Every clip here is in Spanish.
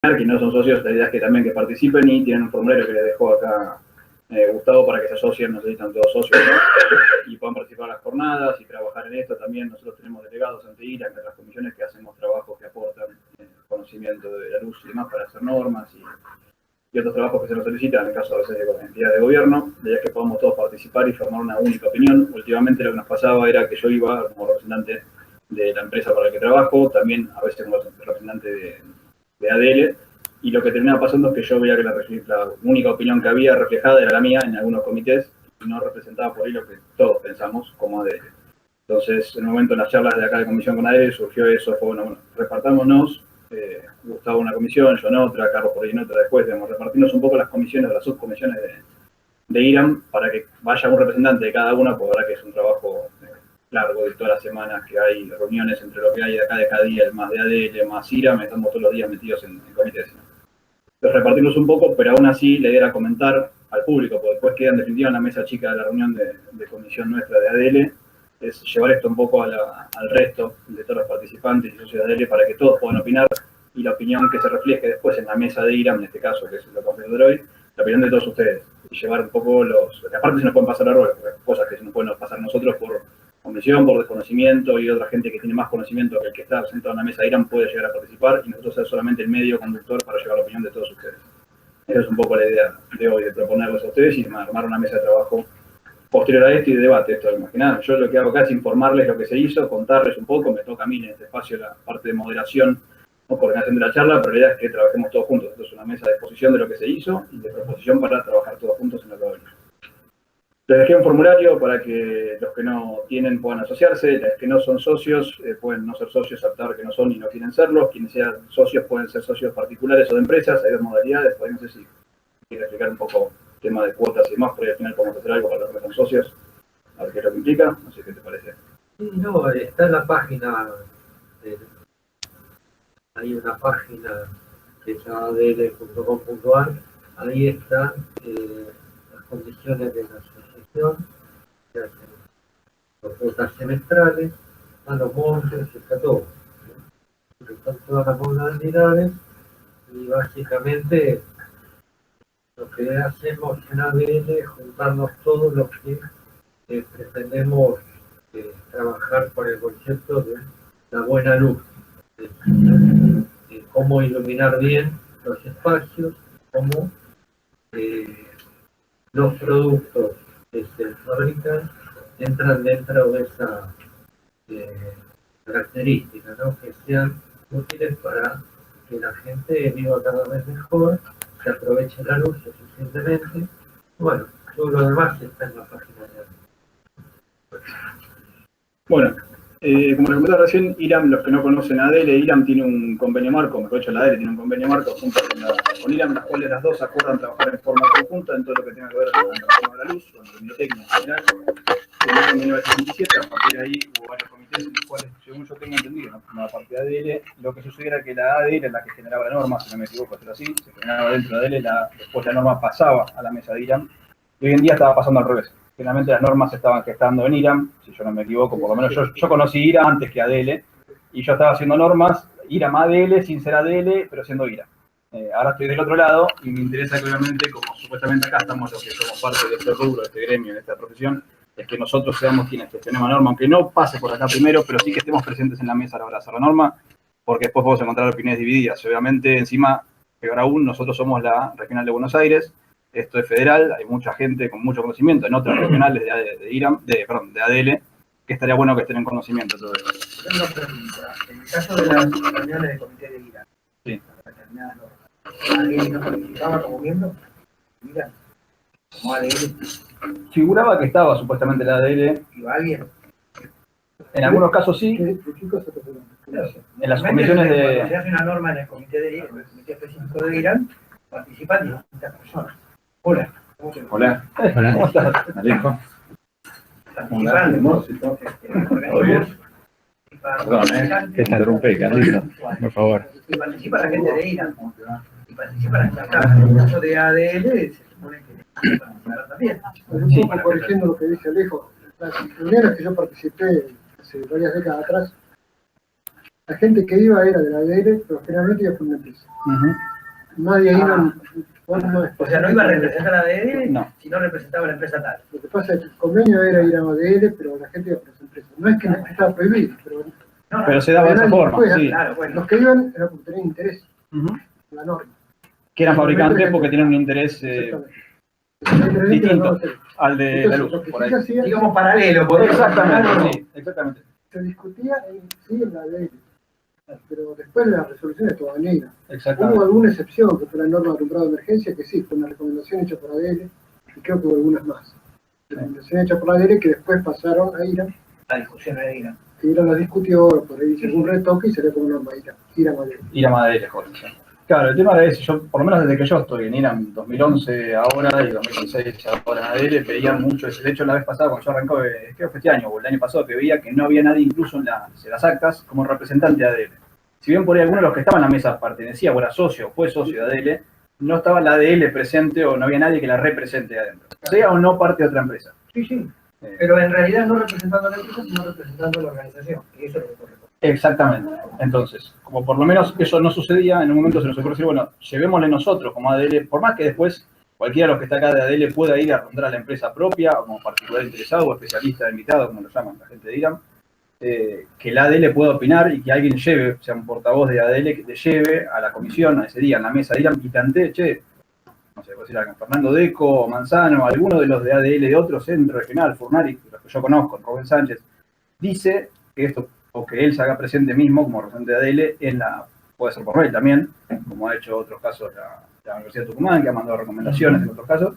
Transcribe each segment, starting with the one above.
que no son socios, la idea es que también que participen y tienen un formulario que les dejó acá Gustavo para que se asocien, necesitan todos socios, ¿no? Y puedan participar en las jornadas y trabajar en esto. También nosotros tenemos delegados ante IRA, entre las comisiones que hacemos trabajos que aportan conocimiento de la luz y demás para hacer normas y otros trabajos que se nos solicitan, en el caso a veces de entidades de gobierno, de que podamos todos participar y formar una única opinión. Últimamente lo que nos pasaba era que yo iba como representante de la empresa para la que trabajo, también a veces como representante de ADL, y lo que terminaba pasando es que yo veía que la única opinión que había reflejada era la mía en algunos comités y no representaba por ahí lo que todos pensamos como ADL. Entonces, en un momento en las charlas de acá de comisión con ADL surgió eso, fue bueno, repartámonos, Gustavo una comisión, yo en otra, Carlos por ahí en otra después, digamos, repartirnos un poco las comisiones, las subcomisiones de IRAM para que vaya un representante de cada una, porque la verdad que es un trabajo largo de todas las semanas que hay reuniones entre lo que hay de acá de cada día, más de ADL, más IRAM, estamos todos los días metidos en comités. Entonces repartirlos un poco, pero aún así la idea era comentar al público, porque después queda en definitiva en la mesa chica de la reunión de comisión nuestra de ADL, es llevar esto un poco al resto de todos los participantes y socios de ADL para que todos puedan opinar y la opinión que se refleje después en la mesa de IRAM, en este caso, que es lo que vamos a hacer hoy, la opinión de todos ustedes. Y llevar un poco aparte se nos pueden pasar errores, cosas que se nos pueden pasar nosotros por omisión, por desconocimiento, y otra gente que tiene más conocimiento que el que está sentado en la mesa de IRAM puede llegar a participar y nosotros ser solamente el medio conductor para llevar la opinión de todos ustedes. Esa es un poco la idea de hoy, de proponerles a ustedes y armar una mesa de trabajo posterior a esto y de debate. Esto, más que nada, yo lo que hago acá es informarles lo que se hizo, contarles un poco, me toca a mí en este espacio la parte de moderación o coordinación de la charla, pero la idea es que trabajemos todos juntos. Esto es una mesa de exposición de lo que se hizo y de proposición para trabajar todos juntos en lo que va a venir. Les dejé un formulario para que los que no tienen puedan asociarse, los que no son socios pueden no ser socios, aceptar que no son y no quieren serlo, quienes sean socios pueden ser socios particulares o de empresas, hay dos modalidades, por ahí no sé si quiero explicar un poco el tema de cuotas y demás, pero al final podemos hacer algo para los que son socios, a ver qué es lo que implica, no sé qué te parece. Sí, no, está en la página, hay una página que es adl.com.ar, ahí están las condiciones de la asociación, se hacen las cuotas semestrales, están los montes, está todo. Están todas las modalidades y básicamente lo que hacemos en ADL es juntarnos todos los que pretendemos trabajar por el concepto de la buena luz, de cómo iluminar bien los espacios, cómo los productos que se fabrican entran dentro de esa característica, ¿no? Que sean útiles para que la gente viva cada vez mejor, se aproveche la luz suficientemente. Bueno, todo lo demás está en la página de ADL. Bueno, como les comentaba recién, IRAM, los que no conocen ADL, IRAM tiene un convenio marco, mejor dicho, la ADL tiene un convenio marco junto con IRAM, las cuales las dos acuerdan trabajar en forma conjunta en todo lo que tenga que ver con la reforma de la luz, con la bibliotecnia en general. En 1967, a partir de ahí hubo varios comités en los cuales, según yo tengo entendido, ¿no? Como la parte de ADL, lo que sucediera era que la ADL es la que generaba la norma, si no me equivoco, pero así, se generaba dentro de ADL, después la norma pasaba a la mesa de IRAM, y hoy en día estaba pasando al revés. Generalmente las normas se estaban gestando en IRAM, si yo no me equivoco, por lo menos yo conocí IRAM antes que ADL, y yo estaba haciendo normas, IRAM ADL, sin ser ADL, pero siendo IRAM. Ahora estoy del otro lado, y me interesa que obviamente, como supuestamente acá estamos los que somos parte de este rubro, de este gremio, de esta profesión, es que nosotros seamos quienes gestionemos la norma, aunque no pase por acá primero, pero sí que estemos presentes en la mesa a la hora de hacer la norma, porque después podemos encontrar opiniones divididas. Obviamente, encima, peor aún, nosotros somos la Regional de Buenos Aires, esto es federal, hay mucha gente con mucho conocimiento en otras regionales de IRAM, de ADL, que estaría bueno que estén en conocimiento de todo esto. Tengo una pregunta. En el caso de las reuniones de comité de IRAM, sí, ¿alguien no participaba como miembro? IRAM, como ADL. Figuraba que estaba supuestamente la ADL. ¿Iba alguien? En algunos casos sí. ¿Qué cosa te pregunto? En las comisiones de... Cuando se hace una norma en el comité de IRAM, en el comité específico de IRAM, participan distintas personas. Hola. Hola. Hola. ¿Cómo estás? Alejo. Participando. ¿Todo bien? Perdón, que te interrumpí, Carlito, por favor. Y participa la gente de IRAM. Y participa la gente acá. En el caso de ADL, se supone que participará también. Un poco corrigiendo lo que dice Alejo, las reuniones que yo participé hace varias décadas atrás, La gente que iba era de la ADL, pero generalmente iba por una empresa. Nadie iba en forma O sea, no iba a representar a ADL, No. sino representaba a la empresa tal. Lo que pasa es que el convenio era ir a ADL, pero la gente iba por esa empresa. No es que estaba prohibido, pero No, Pero se daba de esa nadie forma, fue, sí. claro, bueno. los que iban era porque tenían interés Ujú. en la norma. Que eran fabricantes porque tienen un interés Exactamente. El interés de la distinto norma se- al de la Entonces, luz. lo que Por sí ahí. se hacía, Digamos paralelo, por Exactamente, sí, exactamente. se discutía en la ADL, pero después las resoluciones todavía eran. Hubo Exactamente. alguna excepción, que fue la norma de alumbrado de emergencia, que sí, fue una recomendación hecha por ADL, y creo que hubo algunas más. Recomendación hecha por ADL que después pasaron a IRAM, La discusión era IRAM. que IRAM la discutió, por ahí hizo algún retoque y salió como norma IRAM ADL. Ir a Madrid, joder. Sí. Claro, el tema era ese. Yo, por lo menos desde que yo estoy en IRAM 2011 ahora y 2016 ahora en ADL, veía mucho ese. De hecho, la vez pasada, cuando yo arrancó, creo que fue este año o el año pasado, que veía que no había nadie incluso en las actas como representante de ADL. Si bien por ahí alguno de los que estaban en la mesa pertenecía o era socio o fue socio de ADL, no estaba la ADL presente o no había nadie que la represente adentro. Sea o no parte de otra empresa. Sí, sí. Pero en realidad no representando a la empresa, sino representando a la organización. Y eso es lo que corresponde. Exactamente. Entonces, como por lo menos eso no sucedía, en un momento se nos ocurrió decir, bueno, llevémosle nosotros como ADL, por más que después cualquiera de los que está acá de ADL pueda ir a rondar a la empresa propia, o como particular interesado, o especialista invitado, como lo llaman la gente de IRAM, que la ADL pueda opinar y que alguien lleve, sea un portavoz de ADL, que te lleve a la comisión, a ese día, en la mesa de IRAM, y plantee, che, no sé, puedo decir algo, Fernando Deco, o Manzano, alguno de los de ADL de otro centro regional, Furnari, los que yo conozco, Rubén Sánchez, dice que esto, o que él se haga presente mismo como representante de ADL en la, puede ser por ley también, como ha hecho otros casos la Universidad de Tucumán, que ha mandado recomendaciones en otros casos,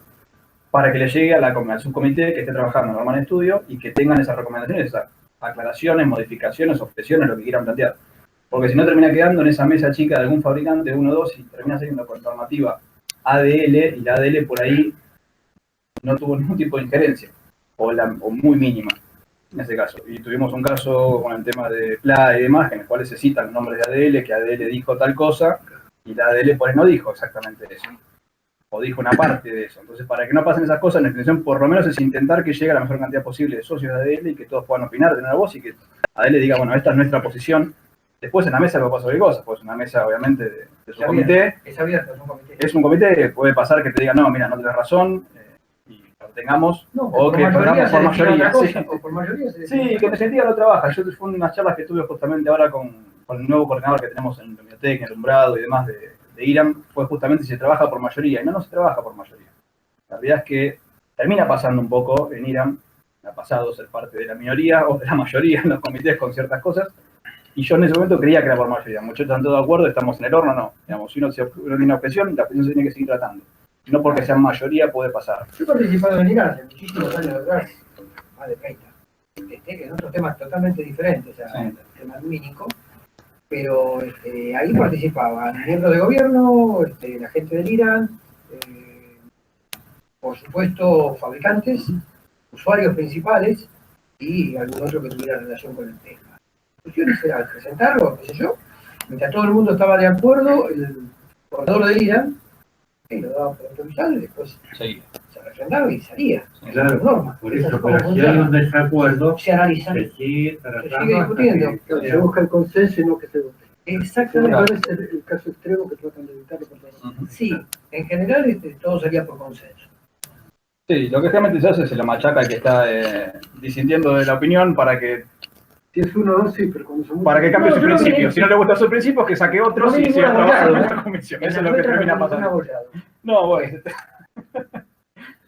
para que le llegue al subcomité que esté trabajando en norma de estudio y que tengan esas recomendaciones, esas aclaraciones, modificaciones, objeciones, lo que quieran plantear. Porque si no termina quedando en esa mesa chica de algún fabricante, uno o dos, y termina saliendo con normativa ADL, y la ADL por ahí no tuvo ningún tipo de injerencia, o muy mínima en ese caso. Y tuvimos un caso con el tema de PLA y demás, en el cual se citan los nombres de ADL, que ADL dijo tal cosa, y la ADL por ahí no dijo exactamente eso, o dijo una parte de eso. Entonces, para que no pasen esas cosas, la intención por lo menos es intentar que llegue a la mayor cantidad posible de socios de ADL y que todos puedan opinar, tener una voz y que ADL diga, bueno, esta es nuestra posición. Después en la mesa puede pasar cualquier cosa, pues una mesa obviamente de su comité. Es abierto, es un comité. Es un comité, puede pasar que te diga, no, mira, no tenés razón, y lo tengamos, No, o que pongamos por mayoría. Sí, O por mayoría se sí, que en definitiva lo trabaja. Yo fue unas charlas que tuve justamente ahora con el nuevo coordinador que tenemos en la biblioteca, en el Umbrado y demás de IRAM, fue justamente si se trabaja por mayoría, y no se trabaja por mayoría. La realidad es que termina pasando un poco en IRAM, me ha pasado ser parte de la minoría o de la mayoría en los comités con ciertas cosas, y yo en ese momento creía que era por mayoría. Muchos están todos de acuerdo, estamos en el horno, no. Digamos, si uno tiene una objeción, la objeción se tiene que seguir tratando. No porque sea mayoría puede pasar. Yo he participado en IRAM hace muchísimos años atrás, más de 30, en otros temas totalmente diferentes, o sea, Sí. el tema lumínico, pero ahí participaban miembros de gobierno, la gente del IRAM, por supuesto fabricantes, usuarios principales y algún otro que tuviera relación con el tema. La cuestión era presentarlo, qué sé yo, mientras todo el mundo estaba de acuerdo, el coordinador del IRAM lo daba por autorizado y después Sí. se refrendaba y salía. Claro, Norma. por Esa eso, es como pero si hay funciona. un desacuerdo, Se analizan. se sigue Se tratando sigue hasta discutiendo. que Se busca el consenso y no que se vote. Exactamente. ¿Cuál es el caso extremo que tratan de evitarlo por todos lados? Sí, en general todo sería por consenso. Sí, lo que realmente se hace es se lo machaca al que está disintiendo de la opinión para que Si es uno o dos, sí, pero cuando son muchos- cambie No, sus yo no principios. me- Si no le gusta sus principios, que saque otros No y me siga ninguna trabajando en abollada, esta comisión. En Eso la es lo que nuestra termina no hay ningún pasando. abollado. No, bueno.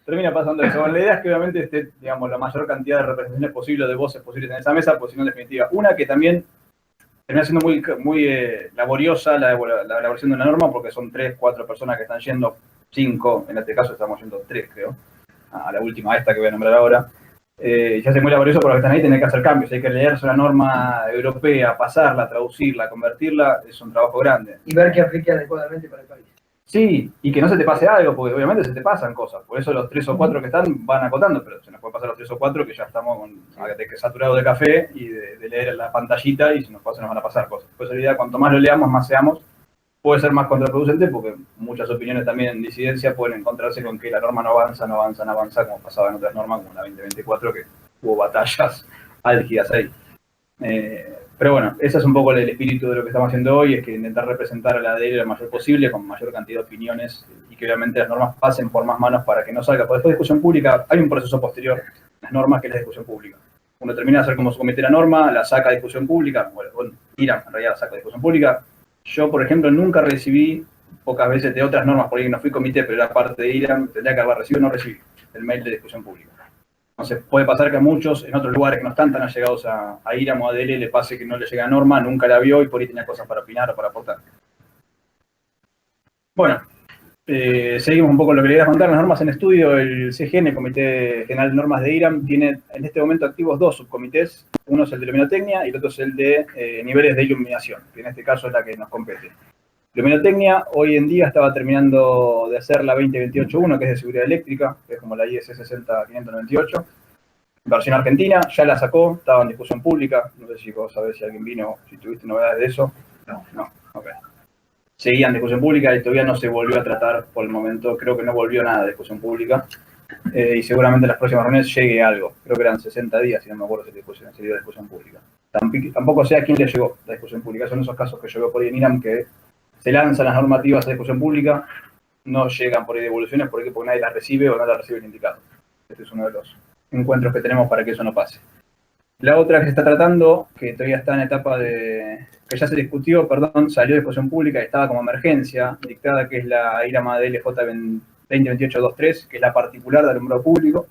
Termina pasando eso. Bueno, la idea es que obviamente esté, digamos, la mayor cantidad de representaciones posibles, de voces posibles en esa mesa, pues si no, en definitiva. Una que también termina siendo muy laboriosa la elaboración de una norma, porque son 3, 4 personas que están yendo, 5, en este caso estamos yendo 3, creo, a la última, a esta que voy a nombrar ahora. Se hace muy laborioso para los que están ahí, tener que hacer cambios. Hay que leerse una norma europea, pasarla, traducirla, convertirla, es un trabajo grande. Y ver que aplique adecuadamente para el país. Sí, y que no se te pase algo, porque obviamente se te pasan cosas. Por eso los 3 o 4 que están van acotando, pero se nos puede pasar los 3 o 4 que ya estamos saturados de café y de leer la pantallita y se nos van a pasar cosas. Pues la idea, cuanto más lo leamos, más seamos, puede ser más contraproducente porque muchas opiniones también en disidencia pueden encontrarse con que la norma no avanza, como pasaba en otras normas como la 2024, que hubo batallas álgidas ahí. Pero bueno, ese es un poco el espíritu de lo que estamos haciendo hoy, es que intentar representar a la ADL lo mayor posible, con mayor cantidad de opiniones, y que obviamente las normas pasen por más manos para que no salga. Porque después de discusión pública hay un proceso posterior, las normas, que es la discusión pública. Uno termina de hacer como su comité la norma, la saca a discusión pública, bueno, IRAM en realidad la saca a discusión pública. Yo, por ejemplo, nunca recibí, pocas veces de otras normas, por ahí no fui comité, pero era parte de IRAM, tendría que haber recibido, no recibí el mail de discusión pública. Entonces puede pasar que a muchos en otros lugares que no están tan allegados a IRAM o a ADL le pase que no le llega norma, nunca la vio y por ahí tenía cosas para opinar o para aportar. Bueno, seguimos un poco lo que le iba a contar. Las normas en estudio, el CGN, el Comité General de Normas de IRAM, tiene en este momento activos 2 subcomités. Uno es el de luminotecnia y el otro es el de niveles de iluminación, que en este caso es la que nos compete. Luminotecnia hoy en día estaba terminando de hacer la 2028-1, que es de seguridad eléctrica, que es como la IS 60598, versión argentina, ya la sacó, estaba en discusión pública, no sé si vos sabés si alguien vino, si tuviste novedades de eso. No, ok. Seguía en discusión pública y todavía no se volvió a tratar por el momento, creo que no volvió nada de discusión pública, y seguramente en las próximas reuniones llegue algo, creo que eran 60 días, si no me acuerdo si se dio discusión pública. Tampoco sé a quién le llegó la discusión pública, son esos casos que yo veo por ahí en IRAM que se lanzan las normativas a discusión pública, no llegan por ahí devoluciones porque nadie las recibe o no las recibe el indicado. Este es uno de los encuentros que tenemos para que eso no pase. La otra que se está tratando, que todavía está en etapa de... que ya se discutió, perdón, salió de discusión pública y estaba como emergencia dictada, que es la IRAM ADL J 2028-23, que es la particular de alumbrado público.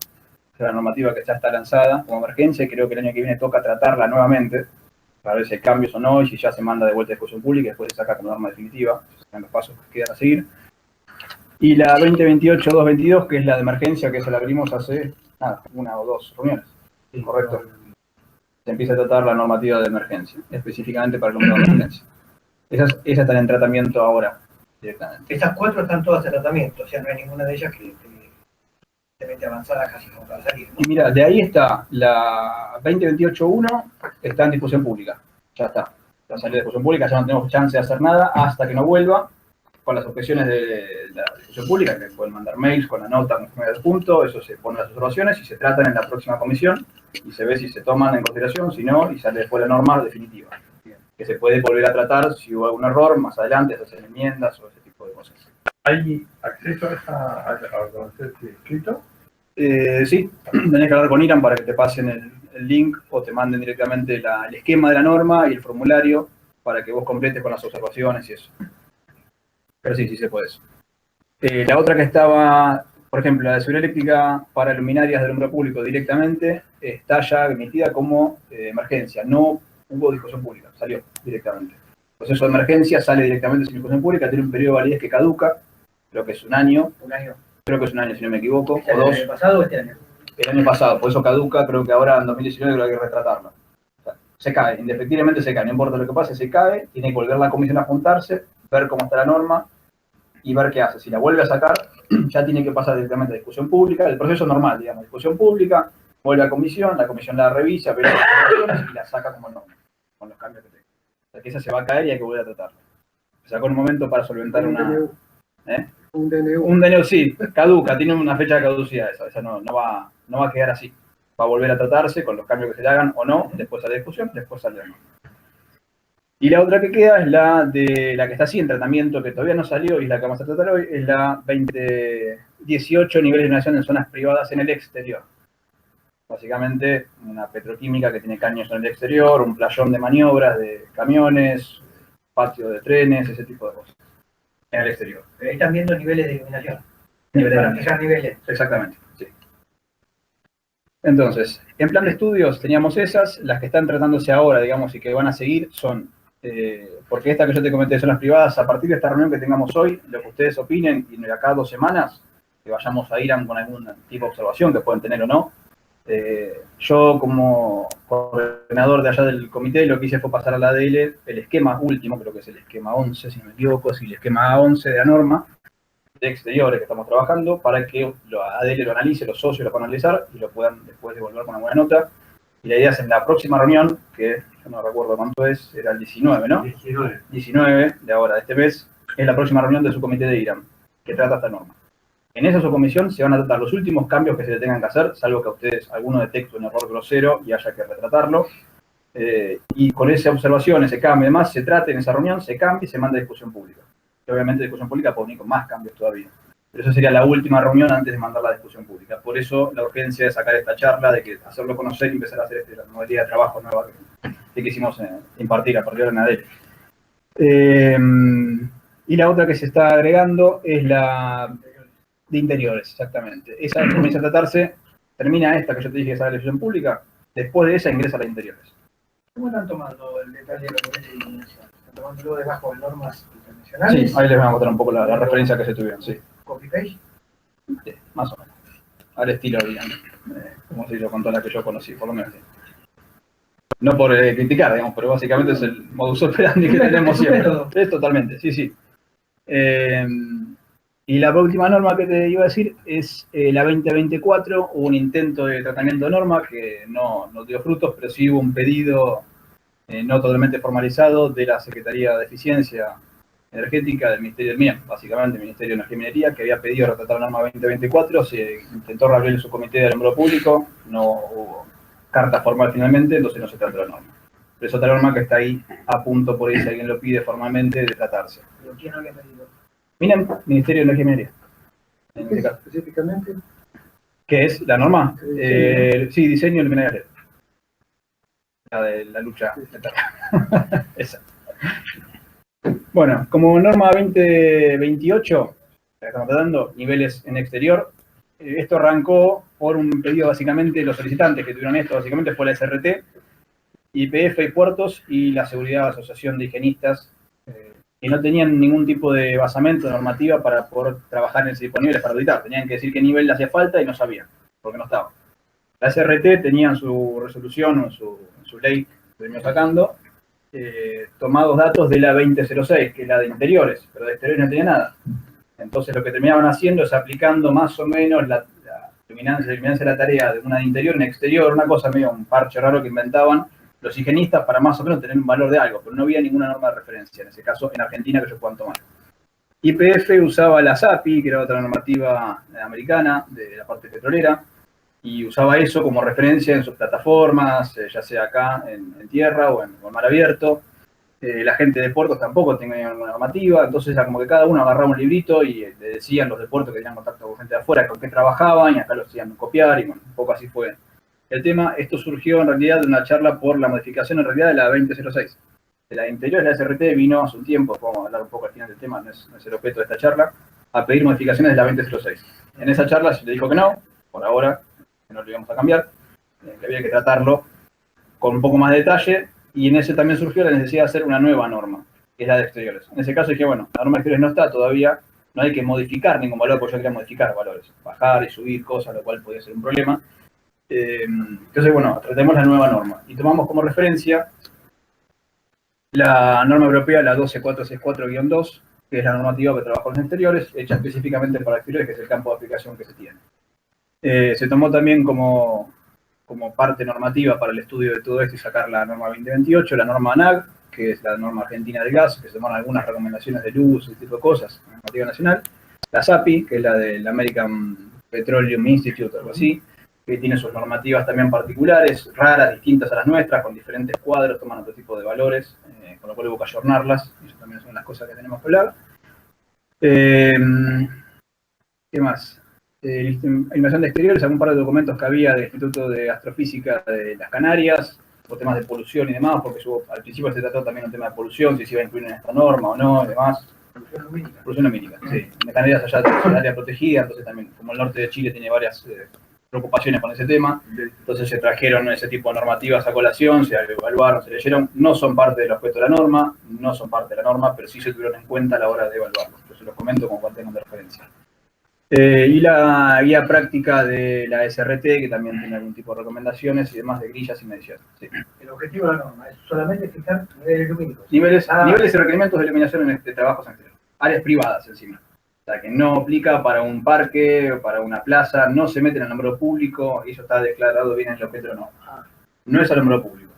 Es la normativa que ya está lanzada como emergencia y creo que el año que viene toca tratarla nuevamente, para ver si hay cambios o no, y si ya se manda de vuelta a discusión pública y después se saca como norma definitiva, esos son los pasos que quedan a seguir. Y la 2028-222, que es la de emergencia, que se la abrimos hace una o dos reuniones. Sí, correcto. Se empieza a tratar la normativa de emergencia, específicamente para el número de emergencia. Esas están en tratamiento ahora, directamente. Estas 4 están todas en tratamiento, o sea, no hay ninguna de ellas que esté avanzada casi como para salir, ¿no? Y mira, de ahí está la 2028-1, está en discusión pública. Ya está. Ya salió de discusión pública, ya no tenemos chance de hacer nada hasta que no vuelva, con las objeciones de la discusión pública, que pueden mandar mails con la nota, con el punto, eso se pone las observaciones y se tratan en la próxima comisión y se ve si se toman en consideración, si no, y sale después la norma definitiva. Que se puede volver a tratar si hubo algún error, más adelante se hacen enmiendas o ese tipo de cosas. ¿Hay acceso a conocer este escrito? Sí, tenés que hablar con IRAM para que te pasen el link o te manden directamente el esquema de la norma y el formulario para que vos completes con las observaciones y eso. Pero sí se puede eso. La otra que estaba, por ejemplo, la de seguridad eléctrica para luminarias de alumbrado público directamente, está ya emitida como emergencia. No hubo discusión pública, salió directamente. El proceso de emergencia sale directamente sin discusión pública, tiene un periodo de validez que caduca, creo que es un año. Creo que es un año, si no me equivoco. ¿El año pasado o este año? El año pasado, por eso caduca, creo que ahora en 2019 creo que hay que retratarla. O sea, se cae, indefectiblemente se cae, no importa lo que pase, se cae, tiene que volver la comisión a juntarse, ver cómo está la norma y ver qué hace. Si la vuelve a sacar, ya tiene que pasar directamente a discusión pública, el proceso normal, digamos, discusión pública, vuelve a comisión, la comisión la revisa, ve las observaciones y la saca como norma, con los cambios que tenga. O sea que esa se va a caer y hay que volver a tratarla. Se sacó en un momento para solventar una... Un DNU. Un DNU, sí, caduca, tiene una fecha de caducidad esa no va a quedar así. Va a volver a tratarse con los cambios que se le hagan o no, después sale discusión, después sale o no. Y la otra que queda es la de la que está así en tratamiento, que todavía no salió y la que vamos a tratar hoy, es la 2018, niveles de iluminación en zonas privadas en el exterior. Básicamente una petroquímica que tiene caños en el exterior, un playón de maniobras de camiones, patio de trenes, ese tipo de cosas. En el exterior. Pero ahí están viendo niveles de iluminación. Niveles. Exactamente, sí. Entonces, en plan de estudios teníamos esas, las que están tratándose ahora, digamos, y que van a seguir son, porque esta que yo te comenté son las privadas, a partir de esta reunión que tengamos hoy, lo que ustedes opinen, y de acá a 2 semanas, que vayamos a IRAM con algún tipo de observación que pueden tener o no. Yo como coordinador de allá del comité lo que hice fue pasar a la ADL el esquema último, creo que es el esquema 11 si no me equivoco, es el esquema 11 de la norma de exteriores que estamos trabajando para que la ADL lo analice, los socios lo puedan analizar y lo puedan después devolver con una buena nota. Y la idea es en la próxima reunión, que yo no recuerdo cuánto es, era el 19, ¿no? 19 de ahora, de este mes, es la próxima reunión de su comité de IRAM, que trata esta norma. En esa subcomisión se van a tratar los últimos cambios que se le tengan que hacer, salvo que a ustedes alguno detecte un error grosero y haya que retratarlo. Y con esa observación, ese cambio y demás, se trata en esa reunión, se cambia y se manda a discusión pública. Y obviamente discusión pública puede venir con más cambios todavía. Pero esa sería la última reunión antes de mandar la discusión pública. Por eso la urgencia de sacar esta charla, de que hacerlo conocer y empezar a hacer la modalidad de trabajo nueva que quisimos impartir a partir de la y la otra que se está agregando es la de interiores, exactamente. Esa comienza a tratarse, termina esta que yo te dije que sale la discusión pública, después de esa ingresa a la de interiores. ¿Cómo están tomando el detalle de la pobreza y discriminación? ¿Están tomándolo debajo de normas internacionales? Sí, ahí les voy a mostrar un poco la referencia que se tuvieron, sí. ¿Copy-paste? Sí, más o menos. Al estilo, digamos, como si yo con todas las que yo conocí, por lo menos. Sí. No por criticar, digamos, pero básicamente es el modus operandi que tenemos siempre. Es totalmente, sí, sí. Y la última norma que te iba a decir es la 2024, hubo un intento de tratamiento de norma que no dio frutos, pero sí hubo un pedido no totalmente formalizado de la Secretaría de Eficiencia Energética del Ministerio del MIEM, básicamente el Ministerio de Energía y Minería, que había pedido retratar la norma 2024, se intentó reabrir su comité de alumbrado público, no hubo carta formal finalmente, entonces no se trató la norma. Pero es otra norma que está ahí a punto por ahí si alguien lo pide formalmente de tratarse. ¿Pero quién había pedido? MINEM, Ministerio de Energía y Minería. En este caso. Específicamente, ¿Qué es la norma? Sí, diseño de luminarias LED. La de la lucha. Esa. Bueno, como norma 2028, que estamos tratando, niveles en exterior, esto arrancó por un pedido básicamente de los solicitantes que tuvieron esto, básicamente fue la SRT, YPF y Puertos y la Seguridad Asociación de Higienistas, que no tenían ningún tipo de basamento normativa para poder trabajar en ese tipo de niveles para auditar. Tenían que decir qué nivel le hacía falta y no sabían, porque no estaba. La SRT tenía en su resolución o en su ley que venimos sacando, tomados datos de la 2006, que es la de interiores, pero de exteriores no tenía nada. Entonces lo que terminaban haciendo es aplicando más o menos la luminancia de la tarea de una de interior en exterior, una cosa medio un parche raro que inventaban los higienistas para más o menos tener un valor de algo, pero no había ninguna norma de referencia, en ese caso en Argentina, que ellos puedan tomar. YPF usaba la SAPI, que era otra normativa americana de la parte petrolera, y usaba eso como referencia en sus plataformas, ya sea acá en tierra o en mar abierto. La gente de puertos tampoco tenía ninguna normativa, entonces era como que cada uno agarraba un librito y le decían los de puertos que tenían contacto con gente de afuera con qué trabajaban, y acá los hacían copiar, y bueno, un poco así fue el tema. Esto surgió en realidad de una charla por la modificación en realidad de la 2006. De la interior de la SRT vino hace un tiempo, podemos hablar un poco al final del tema, no es el objeto de esta charla, a pedir modificaciones de la 2006. En esa charla se le dijo que no, por ahora, que no lo íbamos a cambiar, que había que tratarlo con un poco más de detalle, y en ese también surgió la necesidad de hacer una nueva norma, que es la de exteriores. En ese caso dije, bueno, la norma de exteriores no está todavía, no hay que modificar ningún valor, porque yo quería modificar valores, bajar y subir cosas, lo cual podía ser un problema. Entonces, bueno, tratemos la nueva norma, y tomamos como referencia la norma europea, la 12464-2, que es la normativa que trabaja en los exteriores, hecha específicamente para exteriores, que es el campo de aplicación que se tiene. Se tomó también como parte normativa para el estudio de todo esto y sacar la norma 2028, la norma ANAG, que es la norma argentina del gas, que se toman algunas recomendaciones de luz, ese tipo de cosas, la normativa nacional. La SAPI, que es la del American Petroleum Institute, algo así, que tiene sus normativas también particulares, raras, distintas a las nuestras, con diferentes cuadros, toman otro tipo de valores, con lo cual hubo que ayornarlas, y eso también son las cosas que tenemos que hablar. ¿Qué más? Invasión de exteriores, algún par de documentos que había del Instituto de Astrofísica de las Canarias, o temas de polución y demás, porque al principio se trató también un tema de polución, si se iba a incluir en esta norma o no, y demás. Polución lumínica, sí. En Canarias allá es el área protegida, entonces también, como el norte de Chile tiene varias preocupaciones con ese tema, entonces se trajeron ese tipo de normativas a colación, se evaluaron, se leyeron, no son parte del objeto de la norma, pero sí se tuvieron en cuenta a la hora de evaluarlos. Yo se los comento como cual tengan de referencia. Y la guía práctica de la SRT, que también tiene algún tipo de recomendaciones y demás de grillas y mediciones. Sí. El objetivo de la norma es solamente fijar niveles lumínicos. Niveles y requerimientos de iluminación de trabajos en exterior. Áreas privadas encima. O sea, que no aplica para un parque o para una plaza, no se mete en el alumbrado público, y eso está declarado bien en el objeto de la norma. No es alumbrado público.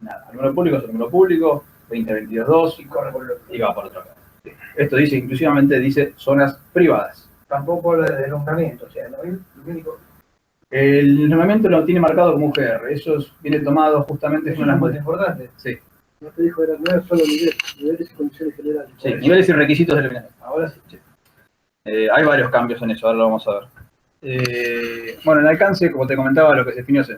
Nada. Alumbrado público es alumbrado público, 2022.2 y va por otro lado. Sí. Esto dice, inclusivamente dice zonas privadas. Tampoco lo de deslumbramiento, o sea, ¿no? Lumínico. El nombramiento lo tiene marcado como UGR, eso viene tomado justamente Eso con es las muy importante. Sí, No te dijo, no era solo niveles y condiciones generales. sí, niveles y requisitos de eliminación. Ahora sí. Hay varios cambios en eso, ahora lo vamos a ver. Bueno, en alcance, como te comentaba, lo que se definió es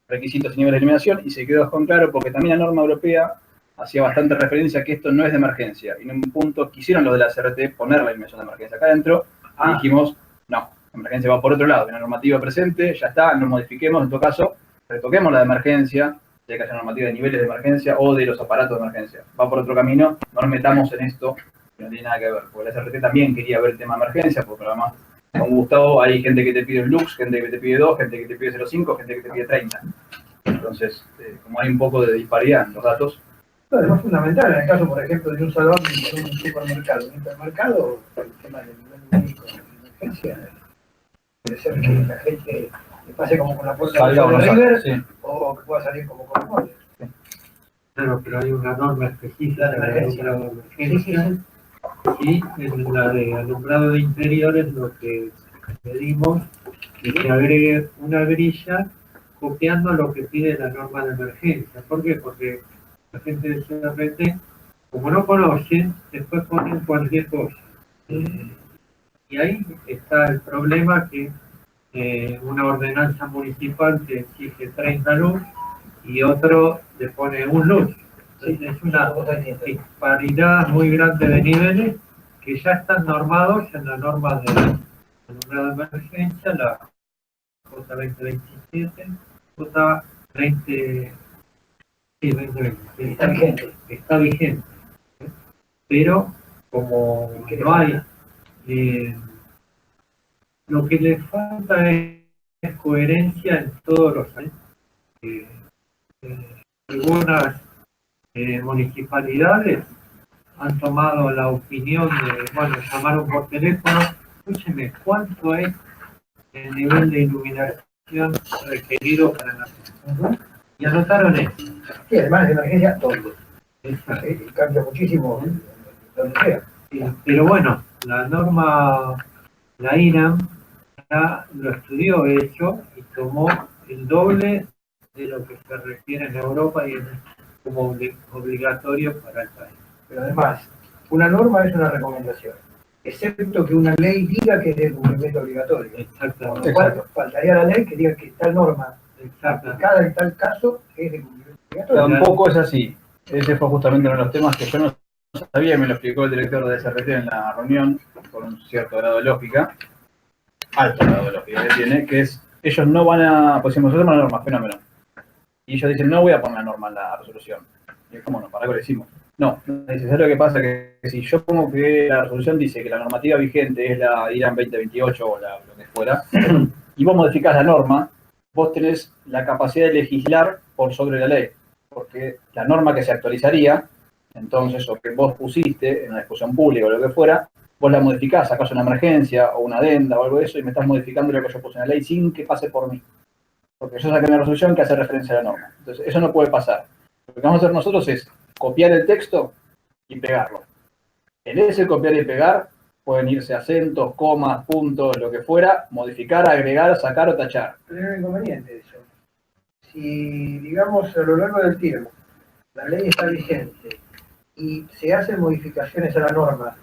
requisitos y niveles de eliminación, y se quedó con claro porque también la norma europea hacía bastante referencia a que esto no es de emergencia. Y en un punto quisieron los de la CRT poner la eliminación de emergencia acá adentro, y dijimos, no, la emergencia va por otro lado, la normativa presente, ya está, no modifiquemos, en todo caso, retoquemos la de emergencia, ya que haya normativa de niveles de emergencia o de los aparatos de emergencia. Va por otro camino, no nos metamos en esto, que no tiene nada que ver, porque la CRT también quería ver el tema de emergencia, porque además, con Gustavo hay gente que te pide un lux, gente que te pide 2, gente que te pide 0,5, gente que te pide 30. Entonces, como hay un poco de disparidad en los datos. Bueno, es fundamental en el caso, por ejemplo, de un salón en un supermercado. Un hipermercado, el tema del nivel médico de emergencia, puede ser que la gente le pase como con la puerta Salga o no de salga, River, sí. o que pueda salir como con Moller. Claro, pero hay una norma específica La de emergencia. de emergencia y en la de alumbrado de interiores lo que pedimos es que agregue una grilla copiando lo que pide la norma de emergencia. ¿Por qué? Porque la gente de CRT, como no conocen, después ponen cualquier cosa. Y ahí está el problema que una ordenanza municipal te exige 30 luz y otro le pone un luz. Entonces es una disparidad muy grande de niveles que ya están normados en la norma de alumbrado de emergencia, la J2027, J20, sí, 2020. Está vigente. Está vigente. Pero como no hay, lo que le falta es coherencia en todos los años. Algunas municipalidades han tomado la opinión de, bueno, llamaron por teléfono, escúcheme, ¿cuánto es el nivel de iluminación requerido para la ciudad? Y anotaron eso. Sí, además de emergencia, todo. Cambia muchísimo donde sea. Pero bueno, la norma, la INAM, ya lo estudió eso y tomó el doble de lo que se requiere en Europa y como obligatorio para el país. Pero además, una norma es una recomendación, excepto que una ley diga que es de cumplimiento obligatorio. Por Exactamente. lo cual, faltaría la ley que diga que tal norma, Exactamente. aplicada en tal caso, es de cumplimiento obligatorio. Tampoco es así. Ese fue justamente uno de los temas que yo no sabía, me lo explicó el director de SRT en la reunión, con un cierto grado de lógica, alto grado de lógica que tiene, que es, ellos no van a, pues si nosotros tenemos una norma, fenómeno, y ellos dicen, no voy a poner la norma en la resolución. Y es como, no, ¿para qué lo decimos? No, dice, ¿sabes lo que pasa? Que si yo pongo que la resolución dice que la normativa vigente es la IRAN 2028 o lo que fuera, y vos modificás la norma, vos tenés la capacidad de legislar por sobre la ley, porque la norma que se actualizaría, entonces, o que vos pusiste en una discusión pública o lo que fuera, vos la modificás, sacás una emergencia o una adenda o algo de eso y me estás modificando lo que yo puse en la ley sin que pase por mí. Porque yo saqué una resolución que hace referencia a la norma. Entonces, eso no puede pasar. Lo que vamos a hacer nosotros es copiar el texto y pegarlo. En ese copiar y pegar pueden irse acentos, comas, puntos, lo que fuera, modificar, agregar, sacar o tachar. Pero hay un inconveniente de eso. Si, digamos, a lo largo del tiempo, la ley está vigente y se hacen modificaciones a la norma,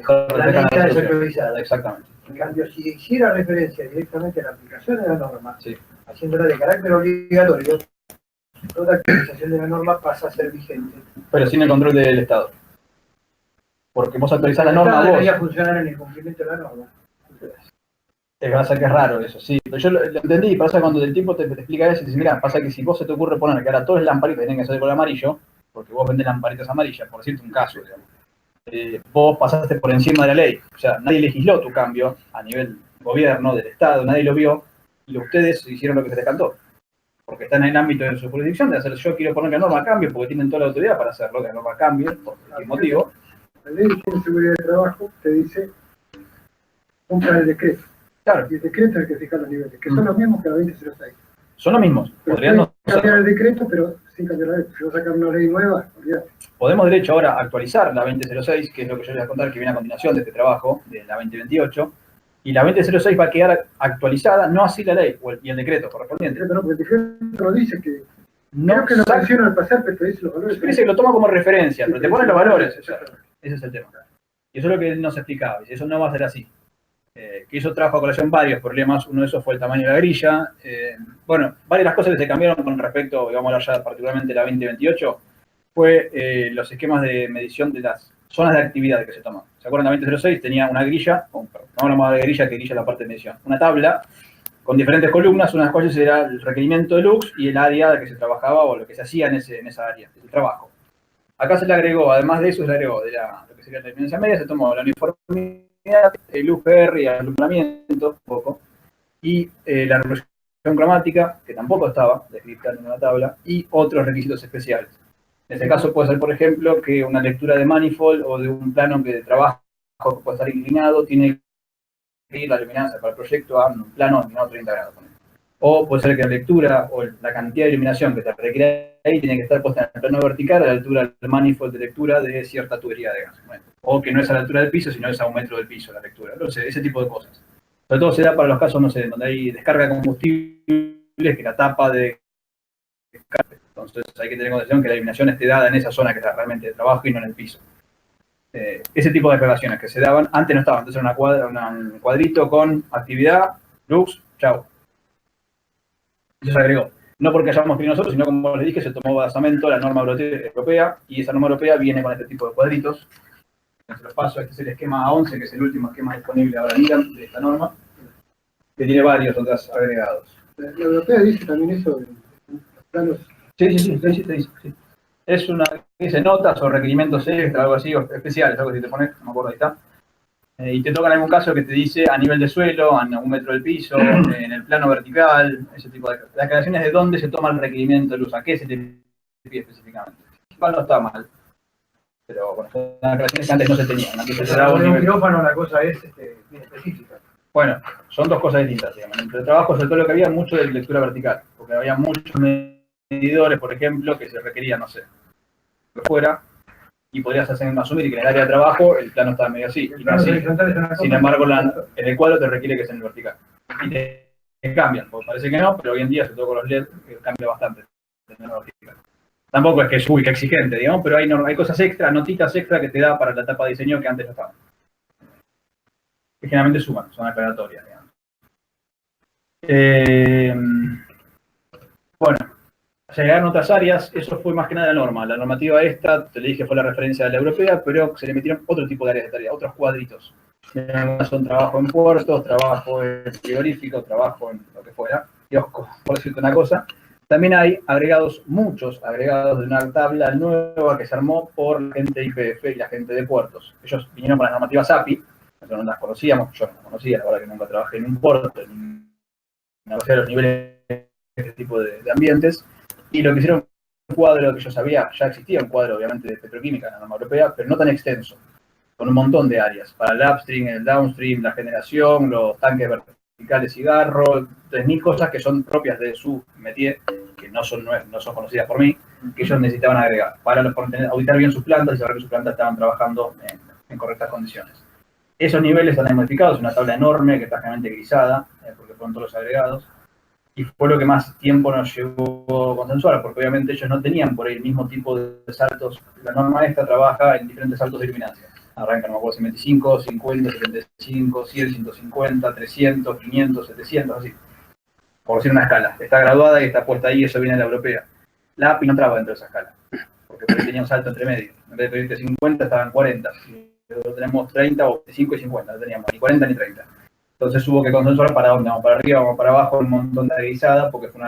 la ley está desactualizada. Exactamente. En cambio, si hiciera referencia directamente a la aplicación de la norma, Sí. haciéndola de carácter obligatorio, toda actualización de la norma pasa a ser vigente. Pero sin el control del Estado. Porque vos actualizás la norma, vos. Debería funcionar en el cumplimiento de la norma. Te va a ser que es raro eso, sí. Pero yo lo entendí, pasa cuando el tipo te explica eso y te dice, mira, pasa que si vos se te ocurre poner que ahora todas las lamparitas tienen que ser de color amarillo, porque vos vendés lamparitas amarillas, por decirte un caso, digamos. Vos pasaste por encima de la ley. O sea, nadie legisló tu cambio a nivel gobierno, del Estado, nadie lo vio, y ustedes hicieron lo que se les cantó. Porque están en el ámbito de su jurisdicción de hacer, yo quiero poner la norma a cambio, porque tienen toda la autoridad para hacerlo, que la norma cambie, por qué motivo. La ley de seguridad de trabajo te dice, compra el decreto. Claro, Y el decreto es el que fija los niveles, que son los mismos que la 2006. son los mismos. Pero Podrían no cambiar serlo. el decreto, pero sin cambiar la ley. Si vas a sacar una ley nueva, olvídate. Podemos, de hecho, ahora actualizar la 2006, que es lo que yo les voy a contar, que viene a continuación de este trabajo, de la 2028, Y la 2006 va a quedar actualizada, no así la ley y el decreto correspondiente. No, porque el decreto no dice que... No, creo que no menciona al pasar, pero te dice los valores. dice que lo toma como referencia, pero te pone los valores. O sea, ese es el tema. Y eso es lo que él nos explicaba. Dice, eso no va a ser así. Que eso trajo a colación varios problemas. Uno de esos fue el tamaño de la grilla. Bueno, varias de las cosas que se cambiaron con respecto, vamos a hablar ya particularmente de la 2028, fue los esquemas de medición de las zonas de actividad que se toman. ¿Se acuerdan? La 2006 tenía una grilla, no hablamos de grilla, que grilla es la parte de medición, una tabla con diferentes columnas, una de las cuales era el requerimiento de lux y el área que se trabajaba o lo que se hacía en esa área, el trabajo. Acá se le agregó, además de eso, se le agregó de lo que sería la dependencia media, se tomó la uniformidad, el UPR y el alumbramiento, un poco, y la resolución cromática, que tampoco estaba descrita en una tabla, y otros requisitos especiales. En este caso puede ser, por ejemplo, que una lectura de manifold o de un plano que de trabajo que puede estar inclinado tiene que ir la luminancia para el proyecto a un plano inclinado 30 grados. O puede ser que la lectura o la cantidad de iluminación que te requiere ahí tiene que estar puesta en el plano vertical a la altura del manifold de lectura de cierta tubería de gas. Bueno, o que no es a la altura del piso, sino es a 1 metro del piso la lectura. Entonces, ese tipo de cosas. Sobre todo se da para los casos, no sé, donde hay descarga de combustible, que la tapa de descarga. Entonces hay que tener en consideración que la iluminación esté dada en esa zona que está realmente de trabajo y no en el piso. Ese tipo de declaraciones que se daban, antes no estaban, entonces era un cuadrito con actividad, lux, chau. Eso se agregó. No porque hayamos escrito nosotros, sino como les dije, se tomó basamento la norma europea y esa norma europea viene con este tipo de cuadritos. Se los paso, este es el esquema A11, que es el último esquema disponible ahora en IRAM de esta norma, que tiene varios otros agregados. La europea dice también eso de los planos. Sí. Es una que dice notas o requerimientos extra, algo así, o especiales, algo que si te pones, no me acuerdo, ahí está. Y te toca en algún caso que te dice a nivel de suelo, a 1 metro del piso, en el plano vertical, ese tipo de cosas. Las aclaraciones de dónde se toma el requerimiento de luz, a qué se te pide específicamente. Igual no está mal. Pero bueno, son aclaraciones que antes no se tenían. Antes se daba un nivel. quirófano la cosa es bien específica. Bueno, son dos cosas distintas, digamos. Entre el trabajo, sobre todo lo que había mucho de lectura vertical, porque había muchos medidores, por ejemplo, que se requerían, no sé, que fuera, y podrías asumir que en el área de trabajo el plano estaba medio así, y no así. Sin embargo, en el cuadro te requiere que sea en el vertical. Y te cambian, porque parece que no, pero hoy en día, sobre todo con los LED, cambia bastante en el vertical. Tampoco es que es que exigente, digamos, pero hay cosas extra, notitas extra que te da para la etapa de diseño que antes no estaban. Que generalmente suman, son aclaratorias, digamos. Bueno, llegaron otras áreas, eso fue más que nada la norma. La normativa esta, te le dije, fue la referencia de la europea, pero se le metieron otro tipo de áreas de tarea, otros cuadritos. Son trabajo en puertos, trabajo en frigorífico, trabajo en lo que fuera. Y por decirte una cosa, también hay muchos agregados de una tabla nueva que se armó por la gente de IPF y la gente de puertos. Ellos vinieron con las normativas API, nosotros no las conocíamos, yo no las conocía, la verdad que nunca trabajé en un puerto, ni negociar los niveles de este tipo de ambientes, y lo que hicieron un cuadro que yo sabía, ya existía un cuadro obviamente de petroquímica en la norma europea, pero no tan extenso, con un montón de áreas, para el upstream, el downstream, la generación, los tanques verticales cigarro, 3.000 cosas que son propias de su métier, que no son conocidas por mí, que ellos necesitaban agregar, para auditar bien sus plantas y saber que sus plantas estaban trabajando en correctas condiciones. Esos niveles están modificados, una tabla enorme que está generalmente grisada, porque fueron todos los agregados, y fue lo que más tiempo nos llevó a consensuar, porque obviamente ellos no tenían por ahí el mismo tipo de saltos. La norma esta trabaja en diferentes saltos de iluminancia. Arranca, no me acuerdo, 25, 50, 75, 100, 150, 300, 500, 700, así. Por decir una escala. Está graduada y está puesta ahí, eso viene de la europea. La API no traba dentro de esa escala, porque por ahí tenía un salto entre medio. En vez de pedirte 50, estaban 40. Nosotros tenemos 30 o 5 y 50, no teníamos ni 40 ni 30. Entonces hubo que consensuar para dónde, vamos para arriba, vamos para abajo, un montón de guisadas, porque fue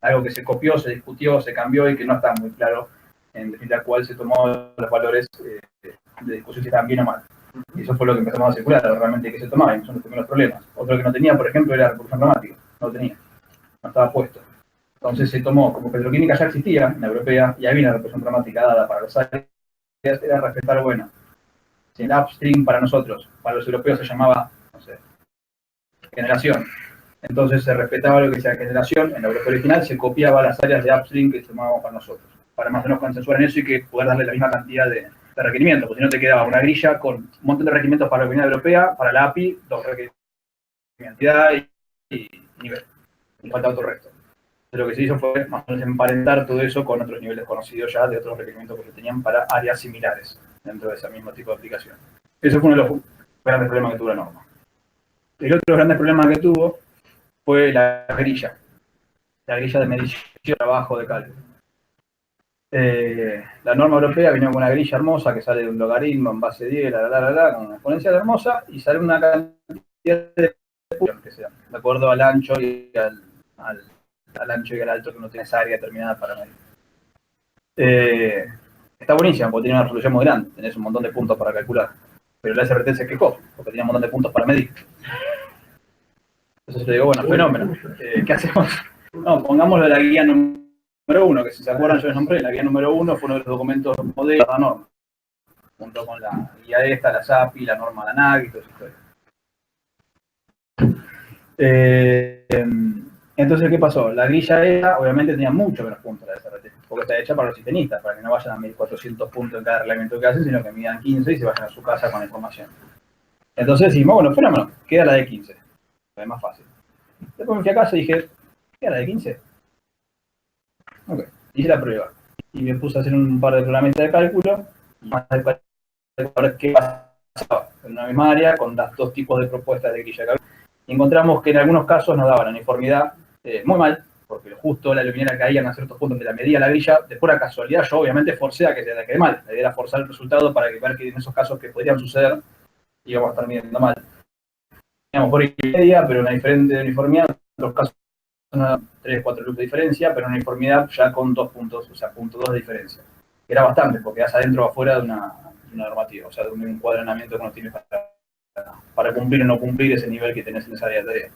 algo que se copió, se discutió, se cambió y que no está muy claro en definitiva cuál se tomó los valores de discusión si estaban bien o mal. Y eso fue lo que empezamos a circular, realmente que se tomaba, y son los primeros problemas. Otro que no tenía, por ejemplo, era la reproducción cromática, no tenía, no estaba puesto. Entonces se tomó, como petroquímica ya existía en la europea, y había una reproducción cromática dada para los áreas, era respetar, bueno, si el upstream para nosotros, para los europeos se llamaba, no sé, generación. Entonces se respetaba lo que decía generación, en la Europa original se copiaba las áreas de upstream que tomábamos para nosotros, para más o menos consensuar en eso y que poder darle la misma cantidad de requerimientos, porque si no te quedaba una grilla con un montón de requerimientos para la Unión Europea, para la API, 2 requerimientos entidad y nivel. Y falta otro resto. Entonces, lo que se hizo fue más o menos emparentar todo eso con otros niveles conocidos ya de otros requerimientos que se tenían para áreas similares dentro de ese mismo tipo de aplicación. Ese fue uno de los grandes problemas que tuvo la norma. El otro grande problema que tuvo fue la grilla de medición de trabajo de cálculo. La norma europea vino con una grilla hermosa que sale de un logaritmo en base 10, con una exponencial hermosa, y sale una cantidad de puntos que sea, de acuerdo al ancho y al ancho y al alto, que no tiene esa área determinada para medir. Está buenísima porque tiene una resolución muy grande, tenés un montón de puntos para calcular, pero la SRT se quejó porque tenía un montón de puntos para medir. Entonces le digo, bueno, fenómeno, ¿qué hacemos? No, pongámoslo en la guía número 1, que si se acuerdan yo les nombré, la guía número 1 fue uno de los documentos modelos de la norma, junto con la guía esta, la SAPI, la norma de la NAG y todo eso. Entonces, ¿qué pasó? La grilla esta, obviamente, tenía mucho menos puntos la SRT, porque está hecha para los sistemistas, para que no vayan a 1400 puntos en cada reglamento que hacen, sino que midan 15 y se vayan a su casa con la información. Entonces decimos, bueno, fenómeno, queda la de 15, es más fácil. Después me fui a casa y dije, ¿queda la de 15? Ok, hice la prueba. Y me puse a hacer un par de programas de cálculo, más de para ver qué pasaba en una misma área con las dos tipos de propuestas de grilla de cálculo. Y encontramos que en algunos casos nos daba la uniformidad muy mal, porque justo la luminera caía en ciertos puntos de la medida la grilla, de pura casualidad yo obviamente forcé a que se la quede mal. La idea era forzar el resultado para ver que en esos casos que podrían suceder íbamos a estar midiendo mal. Teníamos por ahí media, pero una diferente uniformidad, en otros casos 3, 4 loops de diferencia, pero una uniformidad ya con 2 puntos, o sea, 0.2 de diferencia. Era bastante, porque vas adentro o afuera de una normativa, o sea, de un encuadernamiento que no tienes para cumplir o no cumplir ese nivel que tenés en esa área de tarea.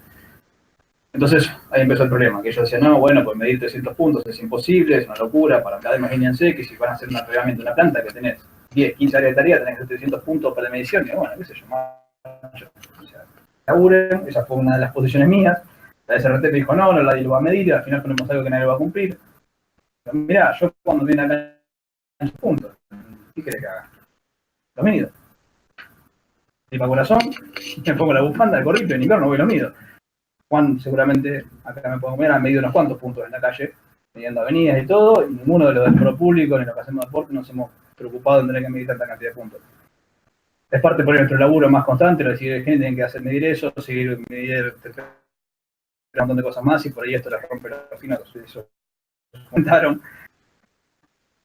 Entonces, ahí empezó el problema, que ellos decían, no, bueno, pues medir 300 puntos es imposible, es una locura, para cada imagínense que si van a hacer un reglamento de una planta que tenés 10, 15 áreas de tarea, tenés que hacer 300 puntos para la medición, y bueno, qué sé yo, o sea, laburen, esa fue una de las posiciones mías. La SRT me dijo, no, nadie lo va a medir, y al final ponemos algo que nadie lo va a cumplir. Pero mirá, yo cuando viene acá en sus puntos, ¿qué querés que haga? Lo mido. Tripa corazón, me pongo la bufanda, el gorrito, en invierno voy y lo mido. Juan seguramente acá me puedo comer, ha medido unos cuantos puntos en la calle, mediando avenidas y todo, y ninguno de los del foro público ni los que hacemos deporte nos hemos preocupado en tener que medir tanta cantidad de puntos. Es parte por nuestro laburo más constante, lo decir, gente tiene que hacer medir eso, seguir medir un montón de cosas más, y por ahí esto la rompe la fina, eso comentaron.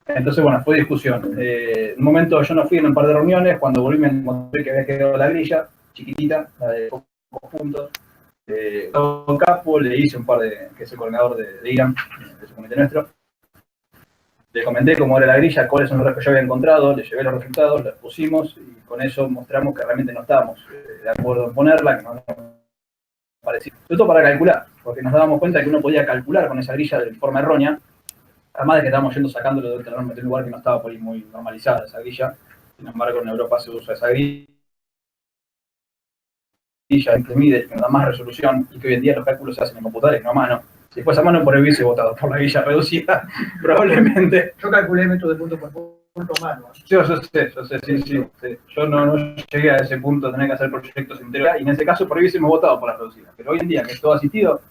Entonces, bueno, fue discusión. En un momento yo no fui en un par de reuniones, cuando volví me encontré que había quedado la grilla, chiquitita, la de pocos puntos. Don Capo le hice un par de, que es el coordinador de IRAM, de su comité nuestro. Le comenté cómo era la grilla, cuáles son los que yo había encontrado, le llevé los resultados, los pusimos y con eso mostramos que realmente no estábamos de acuerdo en ponerla, que no nos parecía. Sobre todo para calcular, porque nos dábamos cuenta que uno podía calcular con esa grilla de forma errónea, además de que estábamos yendo sacándolo de otro lugar que no estaba por ahí muy normalizada esa grilla. Sin embargo, en Europa se usa esa grilla que mide, que nos da más resolución y que hoy en día los cálculos se hacen en computadores, no a mano. Si fuese a mano, por ahí hubiese votado por la grilla reducida, probablemente. Yo calculé método de punto por punto a mano. Yo sé, sí. Yo no llegué a ese punto de tener que hacer proyectos enteros y en ese caso por ahí hubiésemos votado por la reducida. Pero hoy en día, que es todo asistido,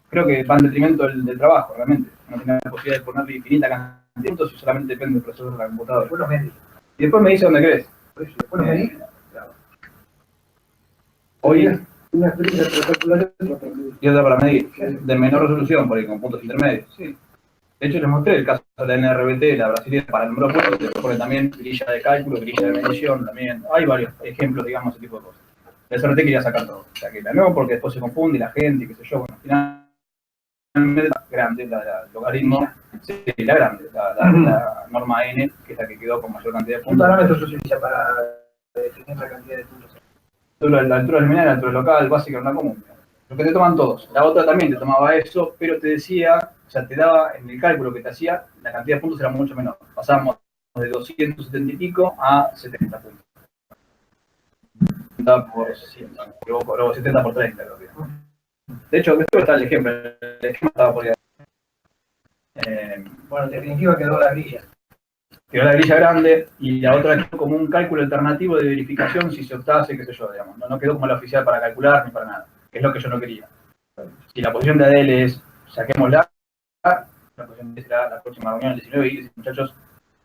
creo que va en detrimento del trabajo, realmente. No tiene la posibilidad de ponerle infinita cantidad de puntos y solamente depende del proceso de la computadora. Después los medí. Y después me dice dónde querés. Después los medí. Claro. Hoy, Una experiencia para calcular y otra para medir, de menor resolución, por ahí con puntos intermedios. Sí. De hecho, les mostré el caso de la NRBT, la brasileña, para el número de puntos, que pone también grilla de cálculo, grilla de medición, también. Hay varios ejemplos, digamos, ese tipo de cosas. La SRT quería sacar todo. O sea, que la nuevo porque después se confunde la gente y qué sé yo. Bueno, finalmente la grande, la logaritmo, sí, la grande, la norma N, que es la que quedó con mayor cantidad de Un puntos. parámetro se utiliza para definir la cantidad de puntos. La altura lineal, la altura local, básica, una común. Lo que te toman todos. La otra también te tomaba eso, pero te decía, o sea, te daba en el cálculo que te hacía, la cantidad de puntos era mucho menor. Pasábamos de 270 y pico a 70 puntos. 70 por 100, luego 70 por 30, creo que. De hecho, esto está el ejemplo. El ejemplo estaba por ahí. Bueno, en definitiva quedó la grilla. Quedó la grilla grande y la otra quedó como un cálculo alternativo de verificación si se optase, qué sé yo, digamos. No quedó como la oficial para calcular ni para nada. que es lo que yo no quería. Si la posición de ADL es saquémosla, la posición de será la próxima reunión el 19 y dice, muchachos,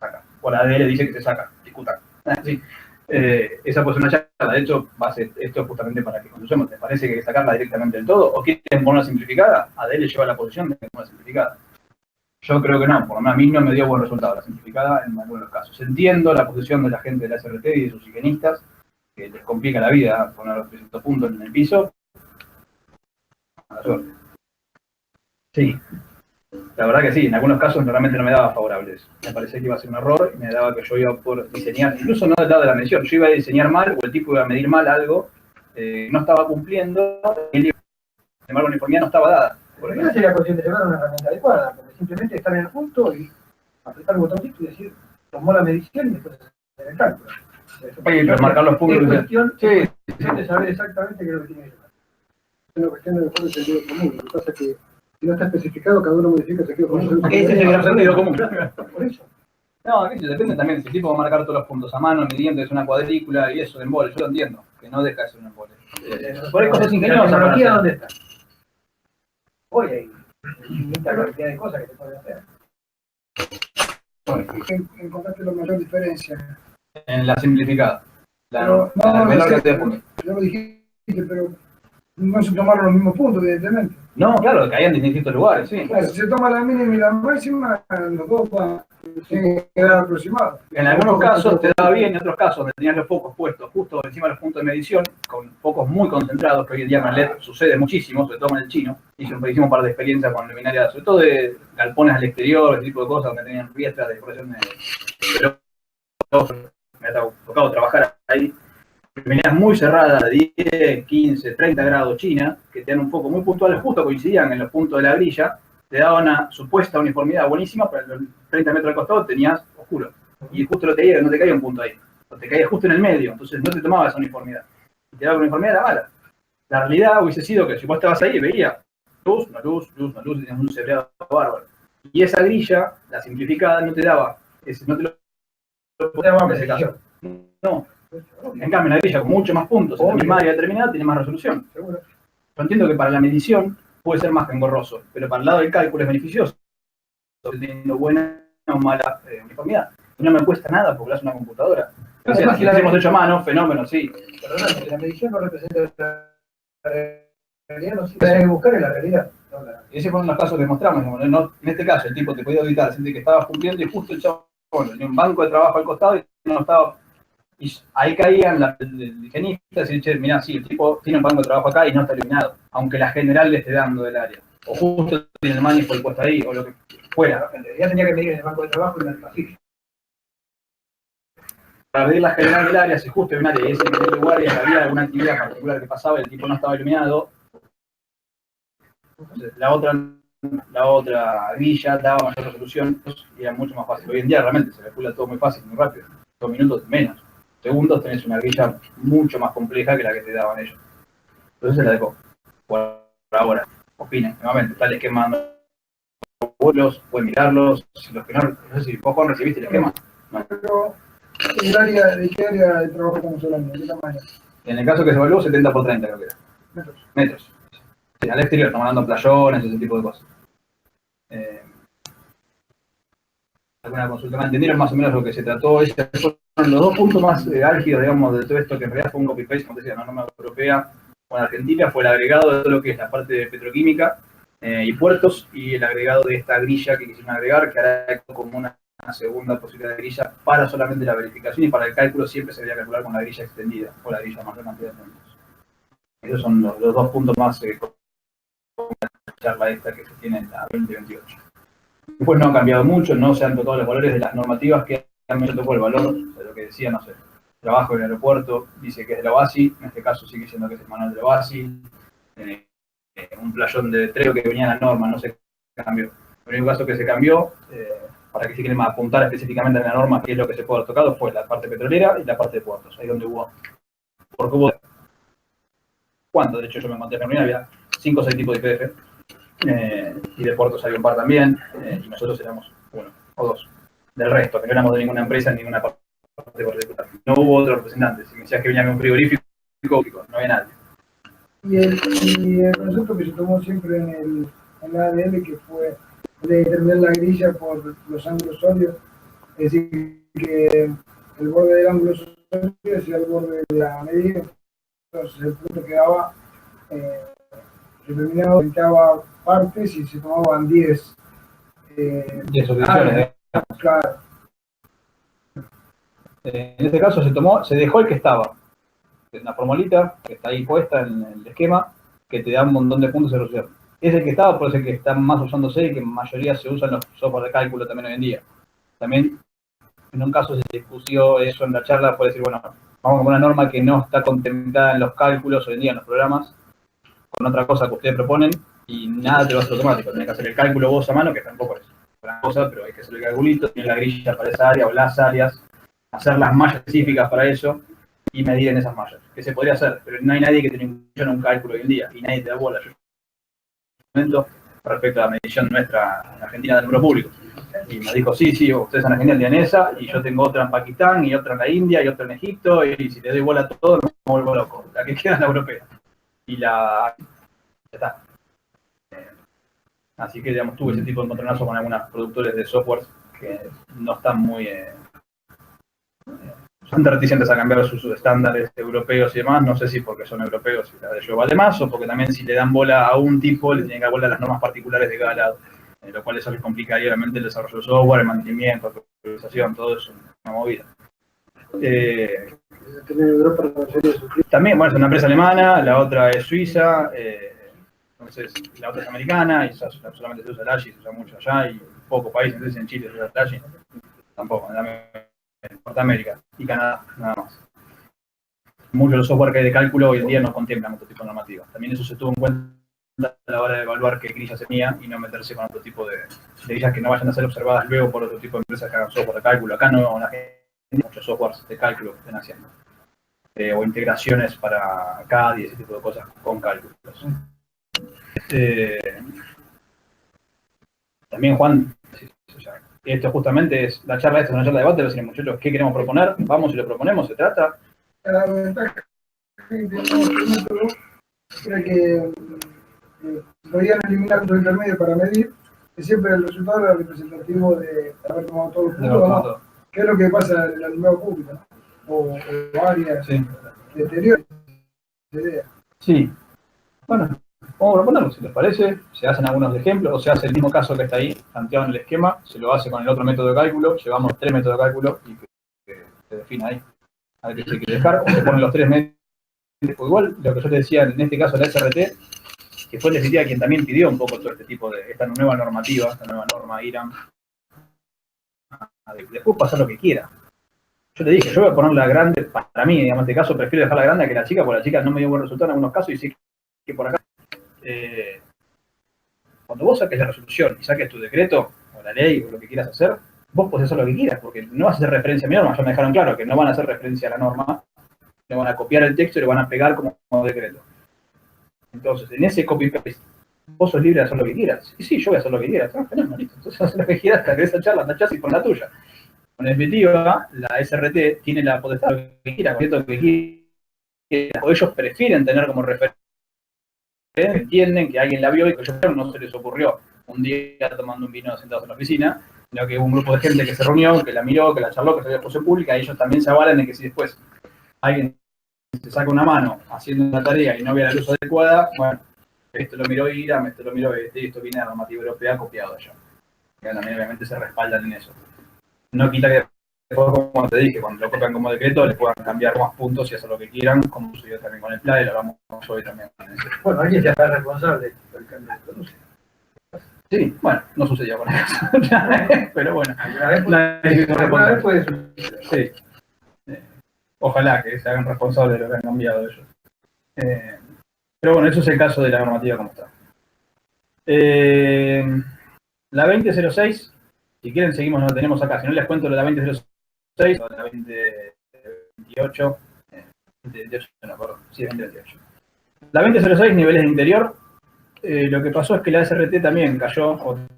saca. O la ADL dice que se saca, discutan. Sí. Esa puede ser una charla. De hecho, va a ser esto justamente para que conducemos. ¿Les parece que hay que sacarla directamente del todo? ¿O quieren ponerla simplificada? ADL lleva la posición de ponerla simplificada. Yo creo que no, por lo menos a mí no me dio buen resultado la simplificada en algunos de los casos. Entiendo la posición de la gente de la SRT y de sus higienistas, que les complica la vida poner los 300 puntos en el piso. Mala suerte. Sí, la verdad que sí, en algunos casos realmente no me daba favorables. Me parecía que iba a ser un error y me daba que yo iba por diseñar, incluso no del lado de la medición, yo iba a diseñar mal o el tipo iba a medir mal algo, no estaba cumpliendo, y sin embargo la uniformidad no estaba dada. Por ejemplo, sería cuestión de llevar una herramienta adecuada, porque simplemente estar en el punto y apretar el botoncito y decir, tomó la medición y después hacer el cálculo. Pero marcar los puntos. Es cuestión, Sí. de saber exactamente qué es lo que tiene que llevar. Es una cuestión de mejor sentido común. Lo que pasa es que si no está especificado, cada uno modifica el sentido común. Ese es el gran sentido común. Por eso. No, aquello depende también. Si el tipo va a marcar todos los puntos a mano, midiendo es una cuadrícula y eso de embole, yo lo entiendo, que no deja de ser un embole. Por ahí cosas ¿La ingeniosas. tecnología dónde está? Hoy hay infinita cantidad de cosas que se pueden hacer. Encontraste la mayor diferencia. En la simplificada. Pero, La menor es cantidad de que, puntos. ya lo dijiste, pero no se tomaron los mismos puntos, evidentemente. No, claro, caían en distintos lugares, sí. Claro, si se toma la mínima y la máxima, los dos van a quedar aproximados. En algunos casos te daba bien, en otros casos donde tenías los focos puestos justo encima de los puntos de medición, con focos muy concentrados, que hoy en día en LED sucede muchísimo, sobre todo en el chino. Hicimos un par de experiencias con luminarias, sobre todo de galpones al exterior, ese tipo de cosas, donde tenían riestras de decoración de me ha tocado trabajar ahí. Luminarias muy cerradas, de 10, 15, 30 grados China, que te dan un foco muy puntual, justo coincidían en los puntos de la grilla, te daba una supuesta uniformidad buenísima, pero los 30 metros al costado tenías oscuro. Y justo no te caía un punto ahí, o te caía justo en el medio, entonces no te tomaba esa uniformidad. Y te daba una uniformidad era mala. La realidad hubiese sido que si vos estabas ahí y veías luz, una luz, luz, una luz, y tenías un cebreado bárbaro. Y esa grilla, la simplificada, no te daba, no te lo podías en ese caso. No. En cambio, una grilla con mucho más puntos, en la misma área determinada, tiene más resolución. Seguro. Yo entiendo que para la medición puede ser más engorroso, pero para el lado del cálculo es beneficioso, teniendo buena o mala uniformidad. Y no me cuesta nada porque lo hace una computadora. O sea, si lo hemos hecho a mano, fenómeno, sí. Perdóname, la medición no representa la realidad, no sirve, hay que buscar en la realidad. No, Ese fue uno de los casos que mostramos. En este caso, el tipo te podía auditar, sentir que estabas cumpliendo y justo el chavo tenía un banco de trabajo al costado y no estaba. Y ahí caían el higienista y decían, che, mirá, sí, el tipo tiene un banco de trabajo acá y no está iluminado, aunque la general le esté dando del área. O justo tiene el manifold puesto ahí, o lo que fuera. en realidad tenía que medir en el banco de trabajo y en el pasillo. Para medir la general del área, si justo en un área y ese lugar y había alguna actividad particular que pasaba y el tipo no estaba iluminado, entonces, la otra grilla daba mayor resolución y era mucho más fácil. Hoy en día realmente se calcula todo muy fácil, muy rápido. 2 minutos menos. Segundos tenés una grilla mucho más compleja que la que te daban ellos. Entonces se la dejo por ahora. Opinen, nuevamente, está el esquema, vuelos, pueden mirarlos, los que no sé si vos Juan recibiste el esquema. No. Pero, ¿de qué área de trabajo estamos hablando? ¿De qué tamaño? En el caso que se evaluó, 70 por 30 creo que era. Metros. Sí, al exterior, estamos hablando de playones, ese tipo de cosas. Alguna consulta más, entendieron más o menos lo que se trató. Esos fueron los dos puntos más álgidos, digamos, de todo esto, que en realidad fue un copy-paste, como decía, la norma europea o en Argentina, fue el agregado de todo lo que es la parte de petroquímica y puertos, y el agregado de esta grilla que quisieron agregar, que hará como una segunda posibilidad de grilla para solamente la verificación, y para el cálculo siempre se debería calcular con la grilla extendida, o la grilla mayor cantidad de puntos. Esos son los dos puntos más con la charla esta que se tiene en la 2028. Después no ha cambiado mucho, no se han tocado los valores de las normativas que han tocado el valor de lo que decía, no sé, trabajo en el aeropuerto, dice que es de la OASI, en este caso sigue siendo que es el manual de la OASI, un playón de treo que venía en la norma, no se cambió. El único caso que se cambió, para que si quieren apuntar específicamente en la norma qué es lo que se puede haber tocado, fue la parte petrolera y la parte de puertos, ahí donde hubo, porque hubo, ¿cuánto? De hecho yo me encontré en la reunión, había 5 o 6 tipos de IPF. Y de puertos había un par también, y nosotros éramos uno o dos. Del resto, que no éramos de ninguna empresa, en ninguna parte particular. No hubo otros representantes. Si me decías que venía con un frigorífico, no había nadie. Y el concepto que se tomó siempre en la ADL, que fue de determinar la grilla por los ángulos sólidos, es decir, que el borde del ángulo sólido es el borde de la medida, entonces el punto quedaba determinado en cada parte si se tomaban 10 10 subdivisiones. claro. En este caso se dejó el que estaba. Una formulita que está ahí puesta en el esquema que te da un montón de puntos de resolución. Es el que estaba, por eso es el que está más usándose y que en mayoría se usan los software de cálculo también hoy en día. También, en un caso se discutió eso en la charla, fue decir, bueno, vamos con una norma que no está contemplada en los cálculos hoy en día, en los programas, con otra cosa que ustedes proponen, y nada te lo hace automático. Tenés que hacer el cálculo vos a mano, que tampoco es gran cosa, pero hay que hacer el calculito, tener la grilla para esa área o las áreas, hacer las mallas específicas para eso, y medir en esas mallas, que se podría hacer, pero no hay nadie que te un cálculo hoy en día, y nadie te da bola. Yo respecto a la medición nuestra en Argentina del número público, y me dijo, sí, ustedes en Argentina tienen esa, y yo tengo otra en Pakistán, y otra en la India, y otra en Egipto, y si le doy bola a todo, me vuelvo loco. La que queda es la europea. Y ya está. Así que, digamos, tuve ese tipo de encontronazo con algunos productores de software que no están muy... son reticentes a cambiar sus estándares europeos y demás, no sé si porque son europeos y la de ellos vale más, o porque también si le dan bola a un tipo, le tienen que dar bola a las normas particulares de cada lado, lo cual eso les complicaría obviamente el desarrollo de software, el mantenimiento, la actualización, todo eso, una movida. También, bueno, es una empresa alemana, la otra es suiza, entonces la otra es americana, y solamente se usa el AGI, se usa mucho allá, y pocos países, entonces en Chile se usa el AGI, tampoco, en Norteamérica y Canadá, nada más. Muchos de los software que hay de cálculo hoy en día no contemplan otro tipo de normativa. También eso se tuvo en cuenta a la hora de evaluar qué grilla se tenía y no meterse con otro tipo de grillas que no vayan a ser observadas luego por otro tipo de empresas que hagan software de cálculo. Acá no, en Argentina hay muchos softwares de cálculo que estén haciendo. O integraciones para CAD y ese tipo de cosas con cálculos. También, Juan, esto justamente es la charla, esta es una charla de debate, decir, muchachos, ¿qué queremos proponer? Vamos y lo proponemos, se trata. La ventaja que teníamos el método era que podían eliminar los intermedios para medir, que siempre el resultado era representativo de haber tomado todos los puntos, ¿no? ¿Qué es lo que pasa en el alumnado público, ¿no? O áreas exteriores. Sí. Bueno, vamos a proponerlo, si les parece. Se hacen algunos ejemplos, o se hace el mismo caso que está ahí, planteado en el esquema, se lo hace con el otro método de cálculo, llevamos 3 métodos de cálculo y que se define ahí. A ver qué se quiere dejar, o se ponen los 3 métodos. Igual, lo que yo te decía en este caso, la SRT, que fue en definitiva quien también pidió un poco todo este tipo de, esta nueva normativa, esta nueva norma IRAM. Después pasar lo que quiera. Yo le dije, yo voy a ponerla grande, para mí, digamos, en este caso prefiero dejarla grande que la chica, porque la chica no me dio buen resultado en algunos casos y sí que por acá. Cuando vos saques la resolución y saques tu decreto, o la ley, o lo que quieras hacer, vos podés hacer lo que quieras, porque no vas a hacer referencia a mi norma, ya me dejaron claro que no van a hacer referencia a la norma, le van a copiar el texto y lo van a pegar como decreto. Entonces, en ese copy-paste, vos sos libre de hacer lo que quieras. Y sí, yo voy a hacer lo que quieras. No, listo. Entonces, haz lo que quieras, hasta que esa charla tachás y pon la tuya. Con definitiva, la SRT tiene la potestad de lo que quiera, con lo que quiera. O ellos prefieren tener como referencia, entienden que alguien la vio y que ellos no se les ocurrió un día tomando un vino sentados en la oficina, sino que hubo un grupo de gente que se reunió, que la miró, que la charló, que se dio exposición pública, y ellos también se avalan de que si después alguien se saca una mano haciendo una tarea y no ve la luz adecuada, bueno, esto lo miró IRAM, esto lo miró y esto viene de la normativa europea copiado allá. Que también obviamente se respaldan en eso. No quita que después, como te dije, cuando lo copian como decreto, les puedan cambiar más puntos y hacer lo que quieran, como sucedió también con el PLA y lo hablamos hoy también. Bueno, alguien ya está responsable del cambio de conducta. Sí, bueno, no sucedió con eso. Pero bueno, alguna vez puede suceder. Sí. Ojalá que se hagan responsables de lo que han cambiado ellos. Pero bueno, eso es el caso de la normativa como está. La 2006, si quieren seguimos, no la tenemos acá. Si no les cuento la 2006 o la 2028, 2028, no, perdón, sí, 2028. La 2006, niveles de interior, lo que pasó es que la SRT también cayó, otra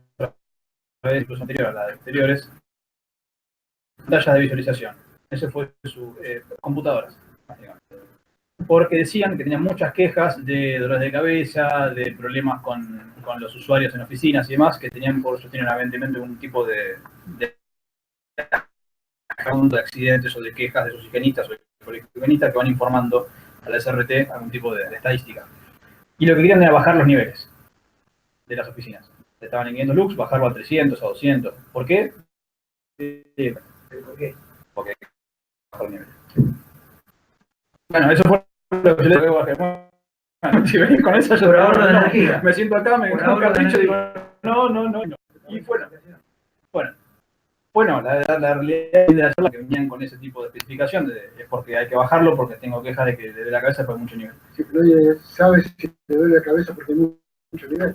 vez, incluso anterior a la de exteriores, pantallas de visualización. Ese fue su computadoras, básicamente. porque decían que tenían muchas quejas de dolores de cabeza, de problemas con los usuarios en oficinas y demás, que tenían, por eso tienen evidentemente un tipo de accidentes o de quejas de sus higienistas o de higienistas que van informando a la SRT algún tipo de estadística. Y lo que querían era bajar los niveles de las oficinas. Estaban en 500 lux, bajarlo a 300, a 200. ¿Por qué? ¿Por qué? Porque bajar los niveles. Bueno, eso fue lo que yo le digo a Germán. Si venís con esa, yo Por ahorro de energía. me siento acá, me Por dejo un ahorro de capricho y digo, energía. no. Y bueno, la realidad de la charla que venían con ese tipo de especificación es porque hay que bajarlo, porque tengo quejas de que le dé la cabeza por mucho nivel. Sí, pero oye, ¿sabes si te duele la cabeza porque hay mucho nivel?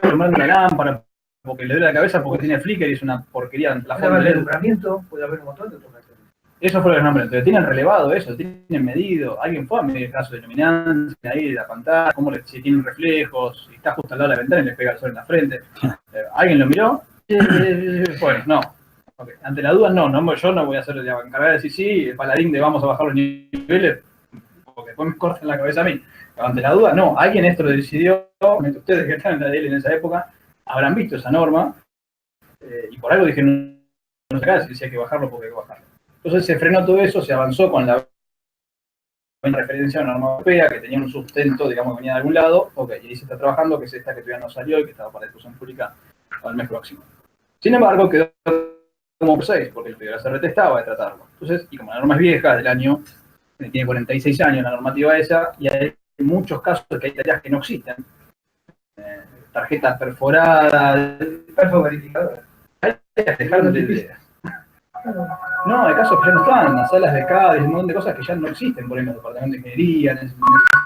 Tomando una lámpara, porque le duele la cabeza porque tiene flicker y es una porquería en Puede plafón de haber LED. alumbramiento, puede haber un montón de otras razones. Eso fue el nombre. Entonces, tienen relevado eso, tienen medido. Alguien fue a medir el caso de luminancia ahí de la pantalla, si tienen reflejos, si está justo al lado de la ventana y le pega el sol en la frente. ¿Alguien lo miró? Bueno, no. Okay. Ante la duda, no, yo no voy a hacer la encargada de decir sí, el paladín de vamos a bajar los niveles, porque después me cortan la cabeza a mí. Pero ante la duda, no. Alguien esto lo decidió, ustedes que están en la DL en esa época, habrán visto esa norma, y por algo dije, no se cae, si hay que bajarlo porque hay que bajarlo. Entonces se frenó todo eso, se avanzó con la referencia a una norma europea que tenía un sustento, digamos, que venía de algún lado, ok, y ahí se está trabajando, que es esta que todavía no salió y que estaba para discusión pública al mes próximo. Sin embargo, quedó como por 6, porque el pedido de la CRT estaba de tratarlo. Entonces, y como la norma es vieja, del año, tiene 46 años la normativa esa, y hay muchos casos de que hay tareas que no existen. Tarjetas perforadas, Perfo verificador. hay tareas que dejaron de... No, hay casos que ya no están, las salas de CAD, un montón de cosas que ya no existen, por ejemplo, en el departamento de ingeniería, en esas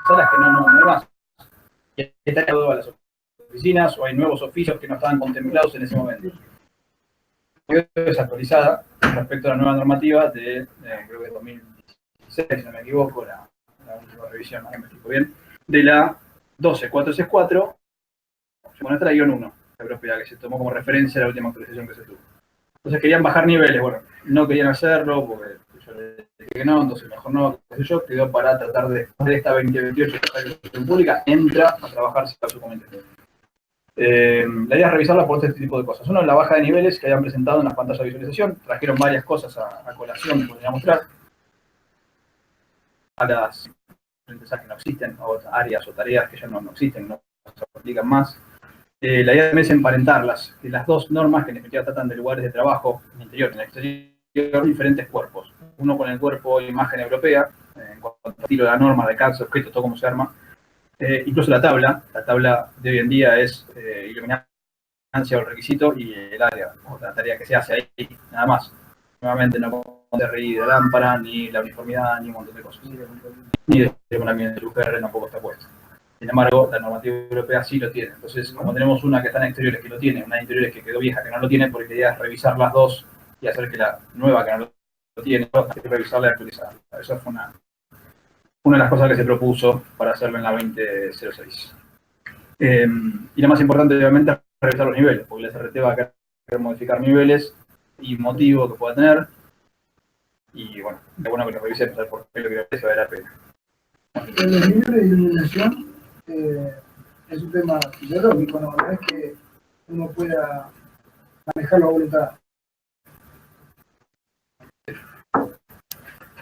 salas que no hay más. Y hay tareas a las oficinas, o hay nuevos oficios que no estaban contemplados en ese momento. Quedó desactualizada respecto a la nueva normativa de, creo que 2016, si no me equivoco, la última revisión, no me explico bien, de la 12464, con esta la -1, europea, que se tomó como referencia la última actualización que se tuvo. Entonces querían bajar niveles, bueno, no querían hacerlo porque yo les dije que no, entonces mejor no, qué sé yo, quedó para tratar de esta 2028 que pública, entra a trabajar a su comentario. La idea es revisarla por este tipo de cosas. Uno, la baja de niveles que hayan presentado en las pantallas de visualización, trajeron varias cosas a colación que podría mostrar, a las empresas que no existen, o áreas o tareas que ya no existen, no se aplican más. La idea también es emparentarlas, que las dos normas que en definitiva tratan de lugares de trabajo en el interior, en el exterior, diferentes cuerpos. Uno con el cuerpo de imagen europea, en cuanto al estilo de la norma, de CAD, objetos, todo cómo se arma. Incluso la tabla de hoy en día es iluminancia o el requisito y el área, o la tarea que se hace ahí, nada más. Nuevamente no con DRI de lámpara, ni la uniformidad, ni un montón de cosas. Ni de regulamiento de UGR tampoco está puesto. Sin embargo, la normativa europea sí lo tiene. Entonces, como tenemos una que está en exteriores que lo tiene, una en interiores que quedó vieja que no lo tiene, porque la idea es revisar las dos y hacer que la nueva que no lo tiene, revisarla y actualizarla. Esa fue una de las cosas que se propuso para hacerlo en la 2006. Y lo más importante, obviamente, es revisar los niveles, porque la SRT va a querer modificar niveles y motivo que pueda tener. Y bueno, es bueno que lo revisemos, ¿sabes? Porque lo que se vale la pena. En los niveles de iluminación es un tema ideológico, ¿no? No es que uno pueda manejarlo a voluntad.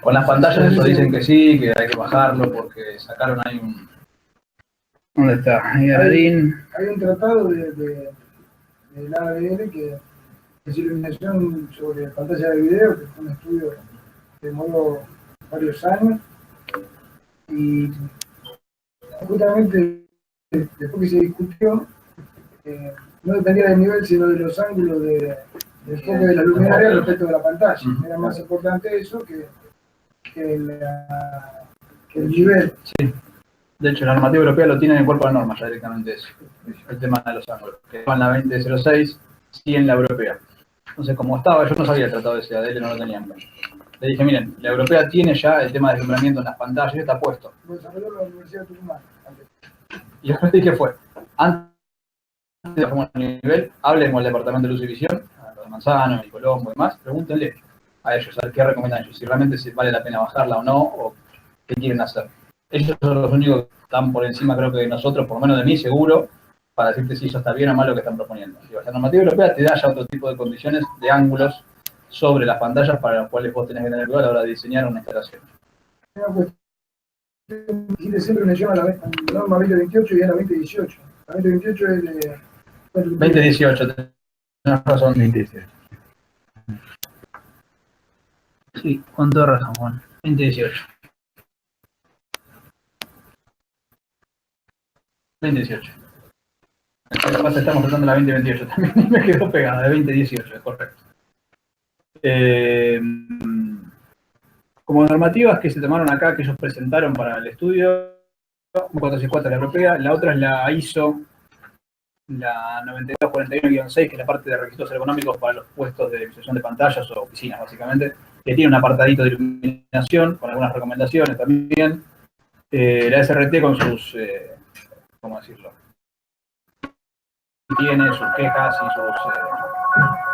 Con las pantallas eso dicen que sí, que hay que bajarlo porque sacaron ahí un... ¿Dónde está? Ahí Hay un tratado del ADL que es iluminación sobre pantalla de video, que fue un estudio que demoró varios años. Y justamente después que se discutió, no dependía del nivel, sino de los ángulos del foco de la luminaria respecto de la pantalla. Era más importante eso que el nivel. Sí. De hecho, la normativa europea lo tiene en el cuerpo de la norma ya directamente eso. El tema de los ángulos. Que va en la 2006, sí en la europea. Entonces, como estaba, yo no sabía el tratado de ese ADL, no lo tenía en cuenta. Le dije, miren, la europea tiene ya el tema de deslumbramiento en las pantallas, ya está puesto. Lo desarrolló la Universidad de Tucumán. Y yo le dije, fue, antes de bajar el nivel, hablen con el departamento de luz y visión, a los de Manzano, y Colombo y demás, pregúntenle a ellos, a ver qué recomiendan ellos, si realmente vale la pena bajarla o no, o qué quieren hacer. Ellos son los únicos que están por encima, creo que de nosotros, por lo menos de mí, seguro, para decirte si eso está bien o mal lo que están proponiendo. La normativa europea te da ya otro tipo de condiciones, de ángulos sobre las pantallas para los cuales vos tenés que tener cuidado a la hora de diseñar una instalación. Siempre menciona la norma 2028 y a la 2018. La 2028 es de... 2018, tenés razón. 2018. Sí, con toda razón, Juan. 2018. 2018. Además estamos tratando la 2028 también, me quedó pegada, de 2018, es correcto. Como normativas que se tomaron acá, que ellos presentaron para el estudio, 464 es la europea, la otra es la ISO, la 9241-6, que es la parte de requisitos ergonómicos para los puestos de visualización de pantallas o oficinas, básicamente, que tiene un apartadito de iluminación, con algunas recomendaciones también. La SRT con sus, ¿cómo decirlo? Tiene sus quejas y sus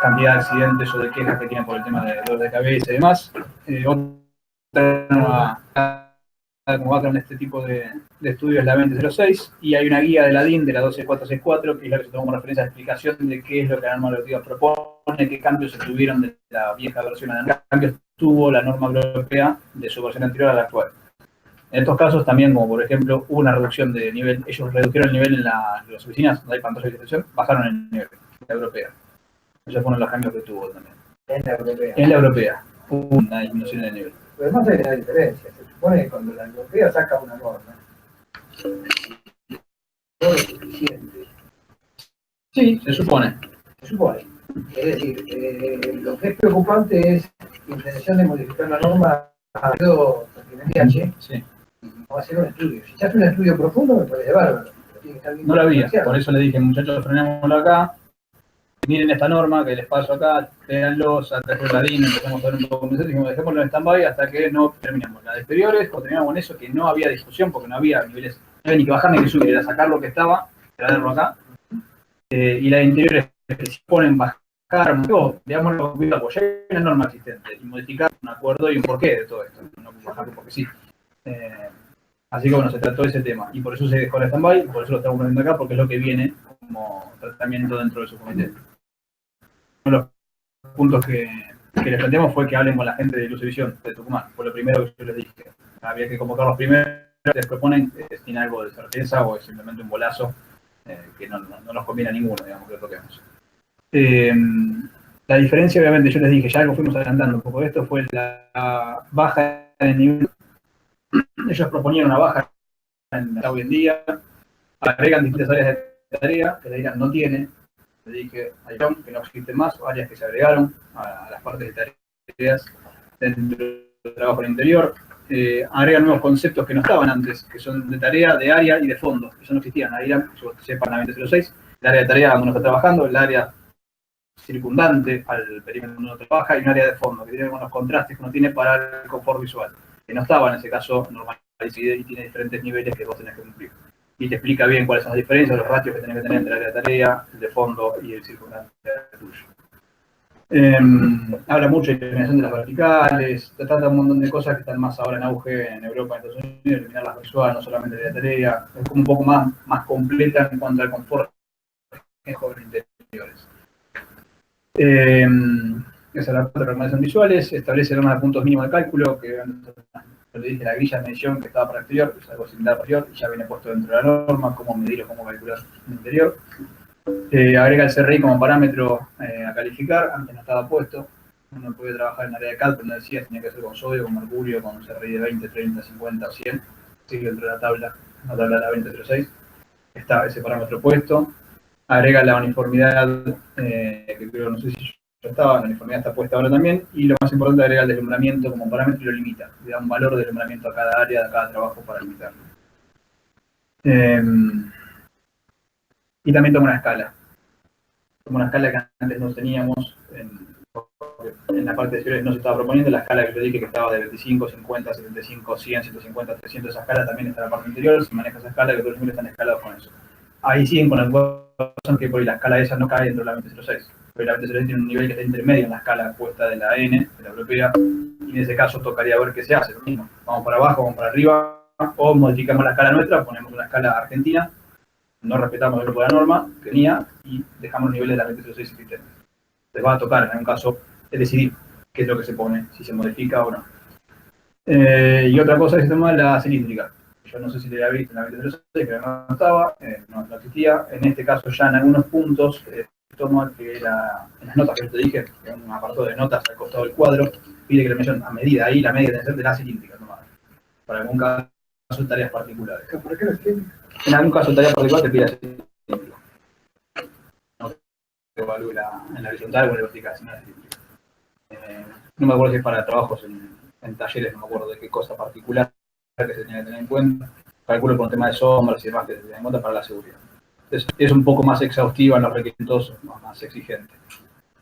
cantidad de accidentes o de quejas que tienen por el tema de dolor de cabeza y demás. Otra como va con este tipo de estudios es la 2006 y hay una guía de la DIN de la 12464 que es la que se tomó como referencia a la explicación de qué es lo que la norma europea propone, qué cambios se tuvieron de la vieja versión a la cambios tuvo la norma europea de su versión anterior a la actual. En estos casos también, como por ejemplo, hubo una reducción de nivel, ellos redujeron el nivel en las oficinas donde hay pantallas de visualización, bajaron el nivel, la europea. Esos fueron los cambios que tuvo también. En la europea. En la europea hubo una disminución de nivel. Pero además hay una diferencia. Se supone que cuando la europea saca una norma, no es suficiente. Sí, se supone. Se supone. Es decir, lo que es preocupante es la intención de modificar la norma a periodo pertinente. Sí. No va a ser un estudio. Si se hace un estudio profundo, me parece bárbaro. No lo había, por eso le dije, muchachos, frenémoslo acá. Miren esta norma que les paso acá, véanlo, salta el ladín, empezamos a ver un poco de dijimos, dejémoslo en stand-by hasta que no terminemos. La de exteriores, cuando terminamos con eso, que no había discusión porque no había niveles, no había ni que bajar ni que subir, era sacar lo que estaba, traerlo acá. Y la de interiores que se ponen bajar, veámoslo, pues ya hay una norma existente y modificar un acuerdo y un porqué de todo esto, no bajarlo porque sí. Así que bueno, se trató ese tema y por eso se dejó el stand-by, por eso lo estamos poniendo acá, porque es lo que viene como tratamiento dentro de su comité. Uno de los puntos que les planteamos fue que hablen con la gente de Luz y Visión de Tucumán. Fue lo primero que yo les dije. Había que convocarlos primero, les proponen si tiene algo de certeza o es simplemente un bolazo que no nos conviene a ninguno, digamos, que lo toquemos. La diferencia, obviamente, yo les dije, ya algo fuimos adelantando un poco de esto, fue la baja en el nivel. Ellos proponían una baja en hoy en día, agregan distintas áreas de tarea que la IRA no tiene. Le dije a que no existen más, áreas que se agregaron a las partes de tareas dentro del trabajo en interior. Agregan nuevos conceptos que no estaban antes, que son de tarea, de área y de fondo, que eso no existían. Ahí sepan la 2006, el área de tarea donde uno está trabajando, el área circundante al perímetro donde uno trabaja y un área de fondo, que tiene algunos contrastes que uno tiene para el confort visual, que no estaba en ese caso normal y tiene diferentes niveles que vos tenés que cumplir. Y te explica bien cuáles son las diferencias, los ratios que tenés que tener entre el área de tarea, el de fondo y el circundante tuyo. Habla mucho de eliminación de las verticales, trata un montón de cosas que están más ahora en auge en Europa, en Estados Unidos, eliminar las visuales, no solamente de tarea, es como un poco más completa en cuanto al confort mejor interiores. Esa es la parte de recomendaciones visuales, establece normas de puntos mínimos de cálculo, que le dije la grilla de medición que estaba para exterior, es algo similar para exterior, y ya viene puesto dentro de la norma, cómo medir o cómo calcular el interior. Agrega el CRI como parámetro a calificar, antes no estaba puesto. Uno puede trabajar en área de cálculo, no decía, tenía que ser con sodio, con mercurio, con CRI de 20, 30, 50 o 100. Sigue dentro de la tabla de la 2006. Está ese parámetro puesto. Agrega la uniformidad, que creo, no sé si ya estaba, la uniformidad está puesta ahora también. Y lo más importante, agrega el deslumbramiento como parámetro y lo limita. Le da un valor de deslumbramiento a cada área, a cada trabajo para limitarlo. Y también toma una escala. Toma una escala que antes no teníamos en la parte de exteriores, no se estaba proponiendo. La escala que yo dije que estaba de 25, 50, 75, 100, 150, 300, esa escala también está en la parte interior. Se maneja esa escala, que todos los niveles están escalados con eso. Ahí siguen con la ecuación que por ahí la escala esa no cae dentro de la 2006. pero la BTCL tiene un nivel que está intermedio en la escala puesta de la N, de la europea, y en ese caso tocaría ver qué se hace, lo mismo. Vamos para abajo, vamos para arriba, o modificamos la escala nuestra, ponemos una escala argentina, no respetamos el grupo de la norma que tenía y dejamos los niveles de la 2006 existentes. Les va a tocar en algún caso decidir qué es lo que se pone, si se modifica o no. Y otra cosa que se toma es la cilíndrica. Yo no sé si le había visto en la 2006, que no estaba, no existía. En este caso ya en algunos puntos toma que en las notas que yo te dije, en un apartado de notas al costado del cuadro, pide que le metan a medida ahí la media de la cilíndrica, para algún caso de tareas particulares. ¿Para qué las tiene? En algún caso de tarea particular te pide la cilíndrica. No te evalúe en la horizontal o en la vertical, sino la cilíndrica. No me acuerdo si es para trabajos en talleres, no me acuerdo de qué cosa particular que se tiene que tener en cuenta. Calculo por un tema de sombras y demás que se tiene en cuenta para la seguridad. Es un poco más exhaustiva en los requisitos, más exigente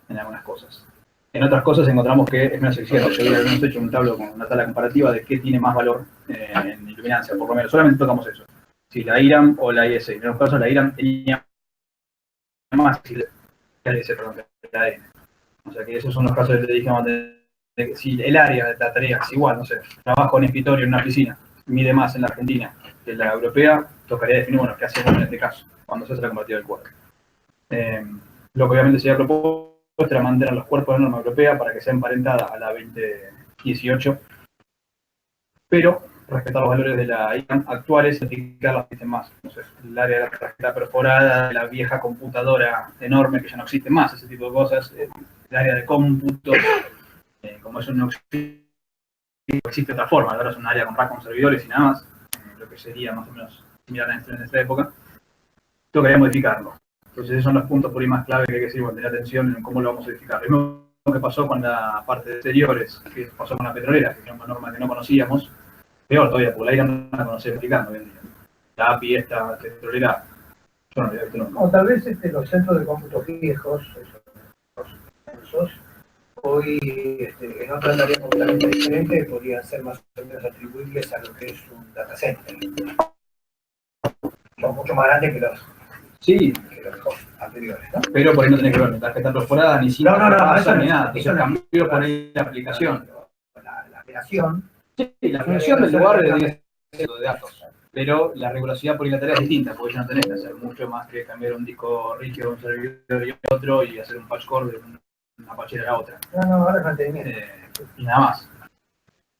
en algunas cosas. En otras cosas encontramos que es menos exigente. Yo habíamos hecho un tablo con una tabla comparativa de qué tiene más valor en iluminancia, por lo menos. Solamente tocamos eso. Si la IRAM o la IS. En los casos la IRAM tenía más que la IS, perdón, que la N. O sea que esos son los casos que te dijimos de que si el área de la tarea es igual, no sé, trabajo en escritorio en una piscina, mide más en la Argentina que en la europea, tocaría definir, bueno, qué hacemos en este caso, cuando se hace la comparativa del cuadro. Lo que obviamente se había propuesto era mantener los cuerpos de norma europea para que sea emparentada a la 2018, pero respetar los valores de la IAM actuales y aplicar los sistemas más. Entonces, el área de la tarjeta perforada, de la vieja computadora enorme que ya no existe más, ese tipo de cosas, el área de cómputo, como eso no existe otra forma, ahora es un área con rack con servidores y nada más, lo que sería más o menos similar en esta época, tocaría modificarlo. Entonces esos son los puntos por ahí más clave que hay que seguir, tener atención en cómo lo vamos a modificar. Lo mismo que pasó con la parte de exteriores, que pasó con la petrolera, que era una norma que no conocíamos, peor todavía, porque la IRA no la conocía explicando hoy en día. La API esta petrolera, yo no la había visto nunca. O tal vez los centros de cómputo viejos, esos hoy en otra tarea completamente diferente podrían ser más o menos atribuibles a lo que es un data center. Son mucho más grandes que los anteriores, ¿no? Pero por ahí no tenés que ver ni tarjeta perforada, ni cinta ni nada. Entonces cambió por ahí la aplicación. La operación. Sí, la función del lugar de datos. Pero la rigurosidad por ahí la tarea es distinta, porque ya no tenés que hacer mucho más que cambiar un disco rígido de un servidor y otro y hacer un patch core de una pachera a la otra. No, ahora es mantenimiento. Y nada más.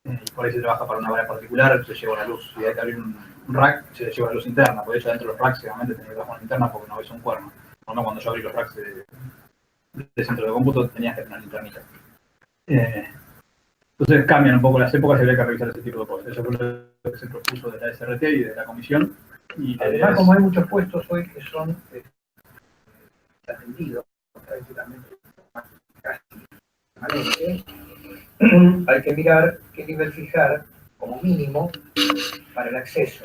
Y por ahí se trabaja para una vara particular, se lleva la luz. Si hay que abrir un rack, se lleva la luz interna. Por eso dentro de los racks, seguramente tenés que trabajar interna porque no ves un cuerno. Por lo menos cuando yo abrí los racks de centro de cómputo tenías que tener linternita. Entonces cambian un poco las épocas y habría que revisar ese tipo de cosas. Eso fue lo que se propuso de la SRT y de la comisión. Y además, como hay muchos puestos hoy que son atendidos prácticamente casi, hay que mirar qué nivel fijar como mínimo para el acceso.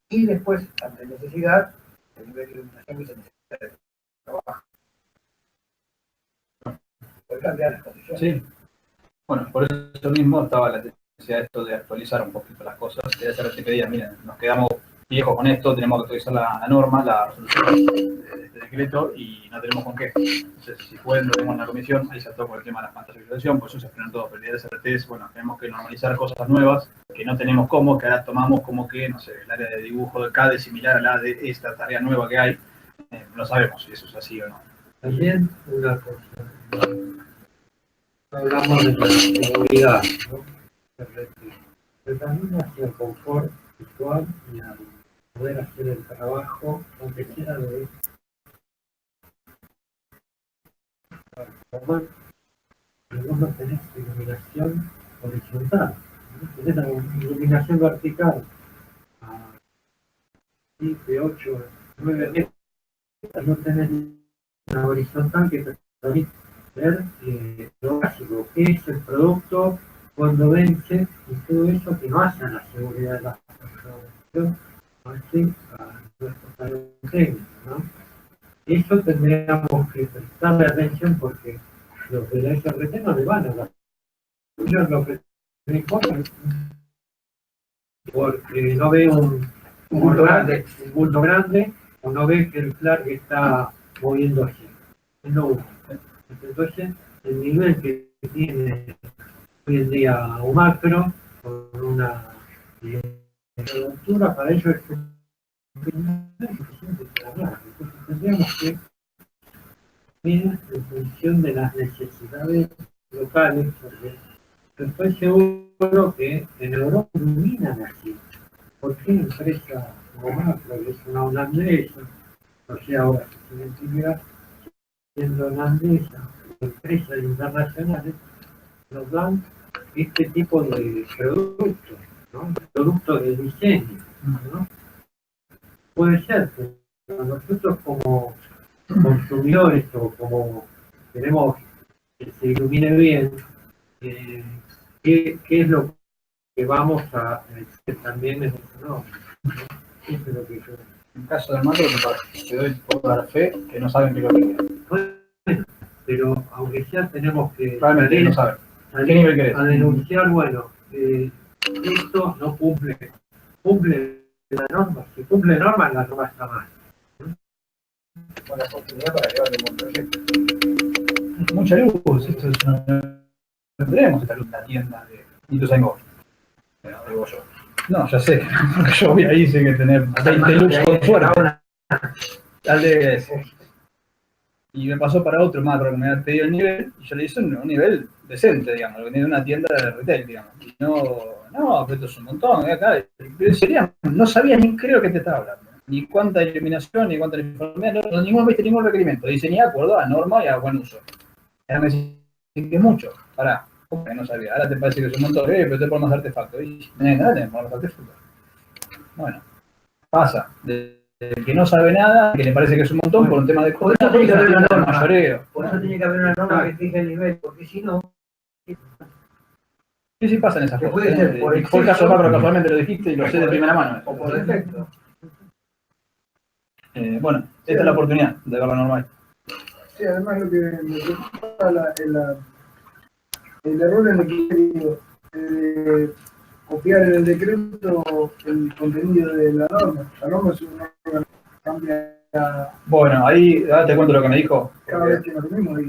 Y después, ante necesidad, el nivel de iluminación que se necesita de trabajo. Puede cambiar las condiciones. Sí. Bueno, por eso mismo estaba la necesidad de esto de actualizar un poquito las cosas. De SRT pedía, miren, nos quedamos viejos con esto, tenemos que actualizar la norma, la resolución de este decreto y no tenemos con qué. Entonces, si pueden, lo tenemos en la comisión, ahí se tocó el tema de las pantallas de visualización, por eso se frenan todo. Pero la idea de SRT es, bueno, tenemos que normalizar cosas nuevas que no tenemos cómo, que ahora tomamos como que, no sé, el área de dibujo de CAD es similar a la de esta tarea nueva que hay. No sabemos si eso es así o no. También una cosa. Hablamos de la seguridad, ¿no? Pero también hacia el confort visual y al poder hacer el trabajo, aunque sea de formar, pero vos no tenés iluminación horizontal, ¿no? Tenés la iluminación vertical a 7, 8, 9 metros, no tenés una horizontal que te permite ver lo básico, qué es el producto, cuando vence y todo eso que no hace a la seguridad de la producción, hace a nuestros técnicos, ¿no? Eso tendríamos que prestarle atención porque los de la SRT no le van a dar. Ellos lo que me importa porque no ve un bulto grande, o no ve que el flag está moviendo así. es lo único. Entonces, el nivel que tiene hoy en día un macro, con una altura, para ello es suficiente para hablar. Entonces, tendríamos que ver en función de las necesidades locales, porque yo estoy seguro que en Europa dominan así. ¿Por qué empresa como macro, que es una holandesa, no sé ahora si tiene actividad, siendo holandesa, empresas internacionales, nos dan este tipo de productos, ¿no? Productos de diseño, ¿no? Puede ser, pero nosotros como consumidores o como queremos que se ilumine bien, ¿qué es lo que vamos a hacer también en eso? ¿No? Eso es lo que yo... En caso del macro, te doy por dar fe que no saben qué es lo que quieren. Bueno, pero aunque sea tenemos que Realmente no saben. ¿Qué nivel querés? a denunciar, bueno, esto no cumple la norma, si cumple norma, la norma está mal. Buena oportunidad para llevarle un buen proyecto. Mucha luz, esto es una... No tenemos esta luz en la tienda de Ituzaingó. Digo yo. No, ya sé. Yo voy ahí, sé que tener 20 lux con suerte. Y me pasó para otro macro que me había pedido el nivel, y yo le hice un nivel decente, digamos, lo que tiene una tienda de retail, digamos. Y no, pero esto es un montón, acá. Pero sería, no sabía ni creo que te estaba hablando. Ni cuánta iluminación, ni cuánta información, no, viste ningún requerimiento. Dice ni de acuerdo a norma y a buen uso. Ahora me dice que es mucho. Pará, ¿cómo que no sabía? Ahora te parece que es un montón, pero te pones artefactos. Y nada, te pones artefactos. Bueno, pasa. El que no sabe nada, que le parece que es un montón por un tema de Por eso tiene que haber una norma. mayoreo. Por eso tiene que haber una norma que fije el nivel, porque si no, Sí, pasan esas que cosas. puede ser por Fue el caso exceso, macro, casualmente lo dijiste y lo sé de primera mano. o por defecto. Bueno, esta es la oportunidad de verlo normal. Sí, además lo que me preocupa el error en el criterio, copiar en el decreto el contenido de la norma. La norma es una norma que cambia Bueno, ahí te cuento lo que me dijo. cada vez que nos reunimos y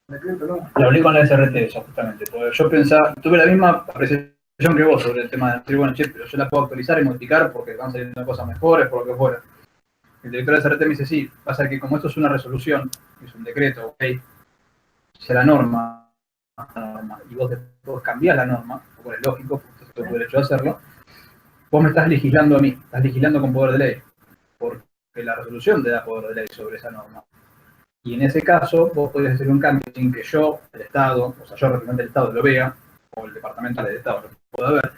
el decreto no. Lo hablé con la SRT, eso justamente. Porque yo pensaba, tuve la misma apreciación que vos sobre el tema de decir, bueno, che, pero yo la puedo actualizar y modificar porque van saliendo cosas mejores, por lo que fuera. El director de SRT me dice, sí, pasa que como esto es una resolución, es un decreto, ok, si la norma, y vos después cambiás la norma, lo cual es lógico, porque tengo tu derecho a hacerlo, vos me estás legislando a mí, estás legislando con poder de ley, porque la resolución te da poder de ley sobre esa norma. Y en ese caso, vos podés hacer un cambio sin que yo, el Estado, o sea, yo representante del Estado lo vea, o el departamento del Estado lo pueda ver,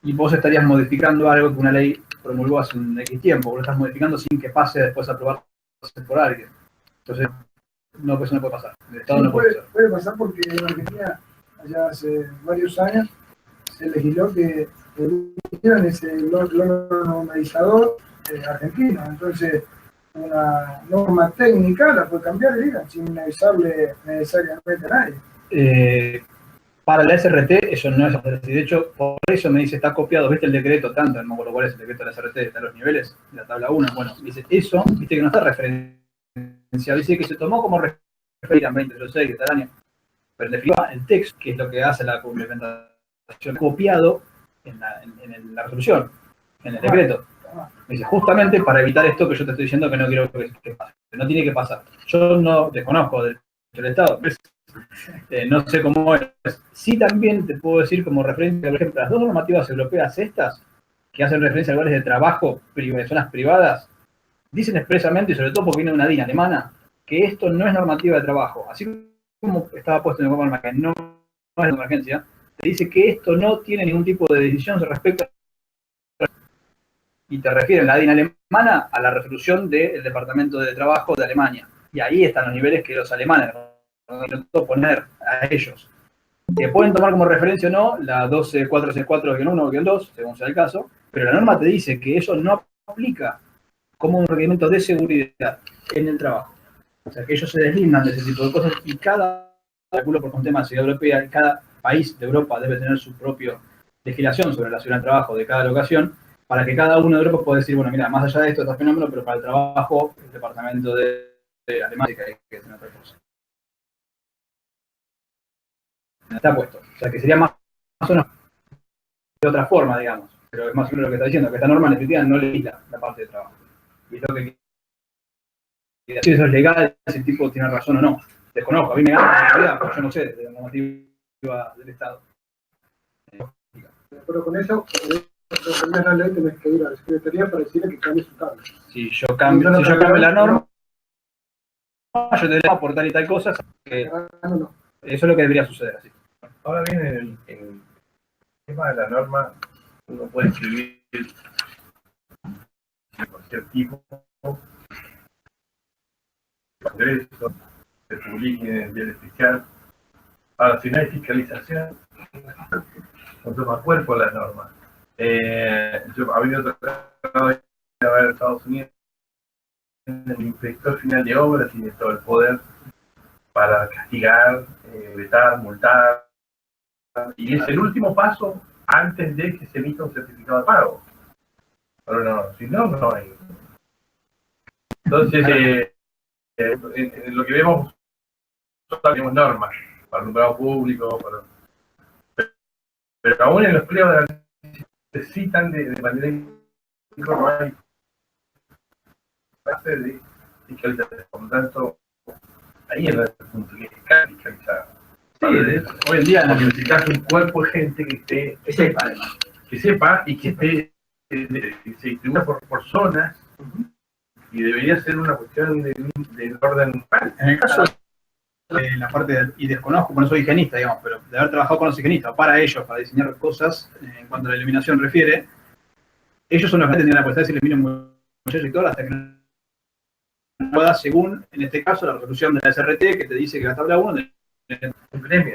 y vos estarías modificando algo que una ley promulgó hace un X tiempo, vos lo estás modificando sin que pase después a aprobarse por alguien. Entonces, no, pues eso no puede pasar. El Estado Sí, no puede pasar. puede pasar porque en Argentina, allá hace varios años, se legisló que eligieran ese normalizador argentino. Entonces, una norma técnica la puede cambiar sin avisarle necesariamente a nadie. Para la SRT eso no es así. De hecho, por eso me dice, está copiado, ¿viste el decreto tanto? No me acuerdo cuál es el decreto de la SRT, está los niveles, de la tabla 1. Bueno, dice, eso, viste que no está referenciado, dice que se tomó como referencia en 2006 de tal año. Pero en definitiva, el texto, que es lo que hace la complementación, copiado en la resolución, en el decreto. Me dice, justamente para evitar esto que yo te estoy diciendo que no quiero que pase. No tiene que pasar. Yo no desconozco del Estado, no sé cómo es. Sí, también te puedo decir como referencia, por ejemplo, las dos normativas europeas estas, que hacen referencia a lugares de trabajo, zonas privadas, dicen expresamente, y sobre todo porque viene de una DIN alemana, que esto no es normativa de trabajo. Así como estaba puesto en el Common que no es de emergencia, te dice que esto no tiene ningún tipo de decisión respecto a... Y te refieren la DIN alemana a la resolución del Departamento de Trabajo de Alemania. Y ahí están los niveles que los alemanes intentó poner a ellos. Que pueden tomar como referencia o no la 12464-1-2, según sea el caso, pero la norma te dice que eso no aplica como un requerimiento de seguridad en el trabajo. O sea, que ellos se deslindan de ese tipo de cosas y cada calculo por un tema de seguridad europea, cada país de Europa debe tener su propia legislación sobre la seguridad del trabajo de cada locación, para que cada uno de Europa pueda decir, bueno, mira, más allá de esto está fenómeno, pero para el trabajo, el Departamento de Alemania, que hay que hacer otra cosa. Está puesto. O sea, que sería más o menos de otra forma, digamos. Pero es más o menos lo que está diciendo, que esta norma en definitiva no legisla la parte de trabajo. Y es lo que si eso es legal, si el tipo tiene razón o no. Desconozco, a mí me gana la realidad, porque yo no sé de la normativa del Estado. Pero con eso, para cambiar la ley, tenés que ir a la Secretaría para decirle que cambie su tabla. Si yo cambio la norma, yo te dejo aportar y tal cosa, que eso es lo que debería suceder así. Ahora bien, el tema de la norma, uno puede escribir de cualquier tipo, Congreso, se publique en el diario oficial. Ahora, si no hay fiscalización, no toma cuerpo a las normas. Yo había tratado de ir a ver a Estados Unidos, el inspector final de obras tiene todo el poder para castigar, vetar, multar, y es el último paso antes de que se emita un certificado de pago. Pero no, si no, no hay. Entonces, lo que vemos, tenemos normas para el nombrado público, pero aún en los pliegos de la necesitan de manera informal base de fiscalización. Por lo tanto, ahí es el punto que es fiscalizar. Sí, hoy en día necesitas un cuerpo de gente que sepa, además. Que sepa y que esté, se distribuya por zonas, y debería ser una cuestión del orden. En el caso de la parte, y desconozco, por no soy higienista, digamos, pero de haber trabajado con los higienistas, para ellos, para diseñar cosas, en cuanto a la iluminación refiere, ellos son los que tienen la potestad de decirle, miren, muchachos y todo, hasta que no pueda, según, en este caso, la resolución de la SRT, que te dice que la tabla 1 un gremio.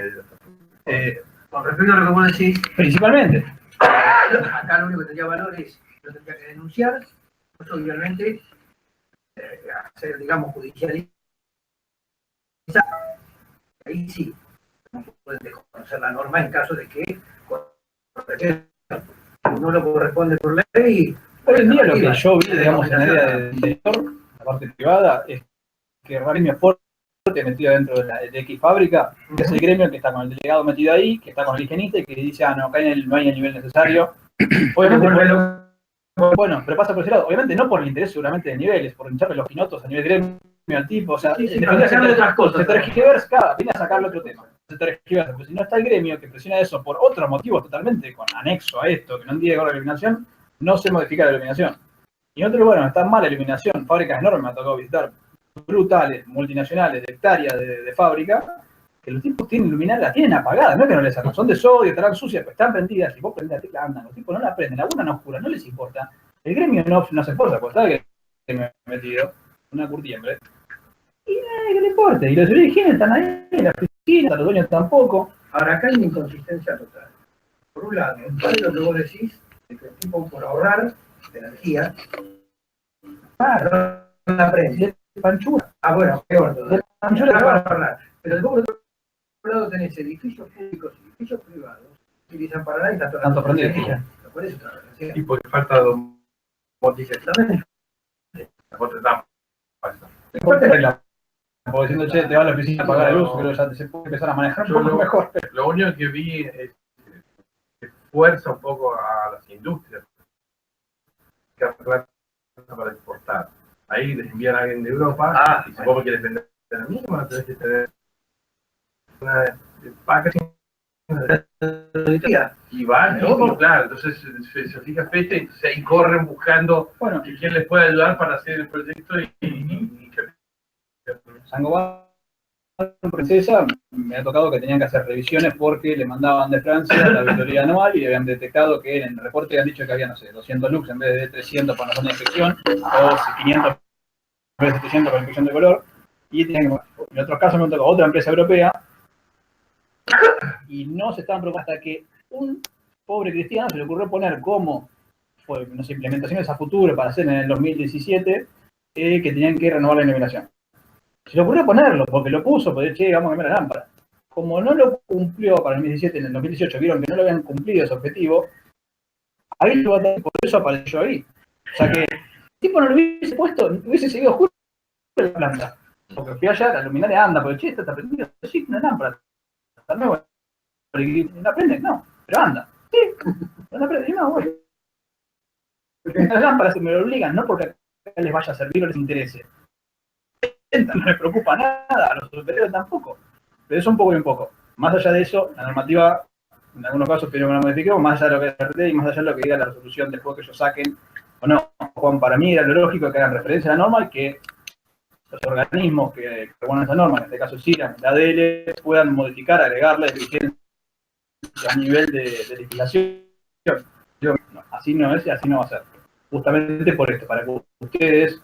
Con respecto a lo que vos decís, principalmente. acá lo único que tendría valor es, lo tendría que denunciar, pues obviamente, hacer, digamos, judicializar. Ahí sí, pueden desconocer la norma en caso de que no lo corresponde por ley. Hoy en día lo que yo vi, digamos, en el área del sector, la parte privada, es que el gremio fuerte metido dentro de X fábrica, que es el gremio que está con el delegado metido ahí, que está con el higienista y que dice, no, acá no hay el nivel necesario. Obviamente, bueno, pero pasa por ese lado. Obviamente no por el interés seguramente de niveles, por hincharle los pinotos a nivel gremio al tipo, o sea, se tergiversa, viene a sacarle otro tema. Se tergiversa, pero si no está el gremio que presiona eso por otro motivo totalmente con anexo a esto, que no tiene que ver con la iluminación, no se modifica la iluminación. Y otro, bueno, está mal la iluminación, fábricas enormes me ha tocado visitar, brutales, multinacionales, de hectáreas de fábrica, que los tipos tienen iluminar, la tienen apagada, no es que no les sacan, son de sodio, estarán sucias, pero están prendidas, y vos prendés la tecla, andan, los tipos no la prenden, alguna no oscura, no les importa. El gremio no se esfuerza, porque está que me he metido una curtiembre, y ¿qué le importa? Y los de higiene están ahí, en la oficina, los dueños tampoco. Ahora, acá hay una inconsistencia total. Por un lado, en todo lo que vos decís, de que el tipo por ahorrar de energía, no la prende. Panchura. Ah, bueno, peor todavía. De panchura para ahorrar. Pero después por otro lado tenés edificios públicos y edificios privados que utilizan para nada y tanto prendido. Por eso está relación. Y porque falta domótica. Exactamente. Otra etapa. Después te arreglas. Como diciendo, che, te va a la oficina a pagar la luz, pero ya se puede empezar a manejar un poco mejor. Lo único que vi es que fuerza un poco a las industrias que plata para exportar. Ahí les envían a alguien de Europa y si vos quieres vender la misma, tenés que tener una packaging y van, claro, entonces se fija fecha y entonces ahí corren buscando quién les puede ayudar para hacer el proyecto y Sangoban Princesa, me ha tocado que tenían que hacer revisiones porque le mandaban de Francia la auditoría anual y habían detectado que en el reporte habían dicho que había, no sé, 200 lux en vez de 300 para una inspección, o 500 en vez de 700 para inspección de color, y tenían que, en otros casos me tocó otra empresa europea, y no se estaban preocupando hasta que un pobre cristiano se le ocurrió poner como, no sé, implementaciones a futuro para hacer en el 2017, que tenían que renovar la iluminación. Se le ocurrió ponerlo, porque lo puso, porque che, vamos a cambiar la lámpara. Como no lo cumplió para el 2017, en el 2018 vieron que no lo habían cumplido ese objetivo, ahí por eso apareció ahí. O sea que, el tipo no lo hubiese puesto, hubiese seguido justo en la planta. Porque fui allá, la luminaria anda, porque che, está prendido, sí, una lámpara, está nueva, ¿la prende? No, pero anda, sí, no la prende, no, bueno. Las lámparas se me lo obligan, no porque les vaya a servir o les interese. No les preocupa nada, a los superiores tampoco, pero es un poco y un poco. Más allá de eso, la normativa, en algunos casos pero que la modifiquemos, más allá de lo que es RT y más allá de lo que diga la resolución después que ellos saquen, o no, Juan, para mí era lo lógico que hagan referencia a la norma y que los organismos que ponen esa norma, en este caso el CIRAM, la ADL, puedan modificar, agregarle vigencia a nivel de legislación. Yo, no, así no es y así no va a ser. Justamente por esto, para que ustedes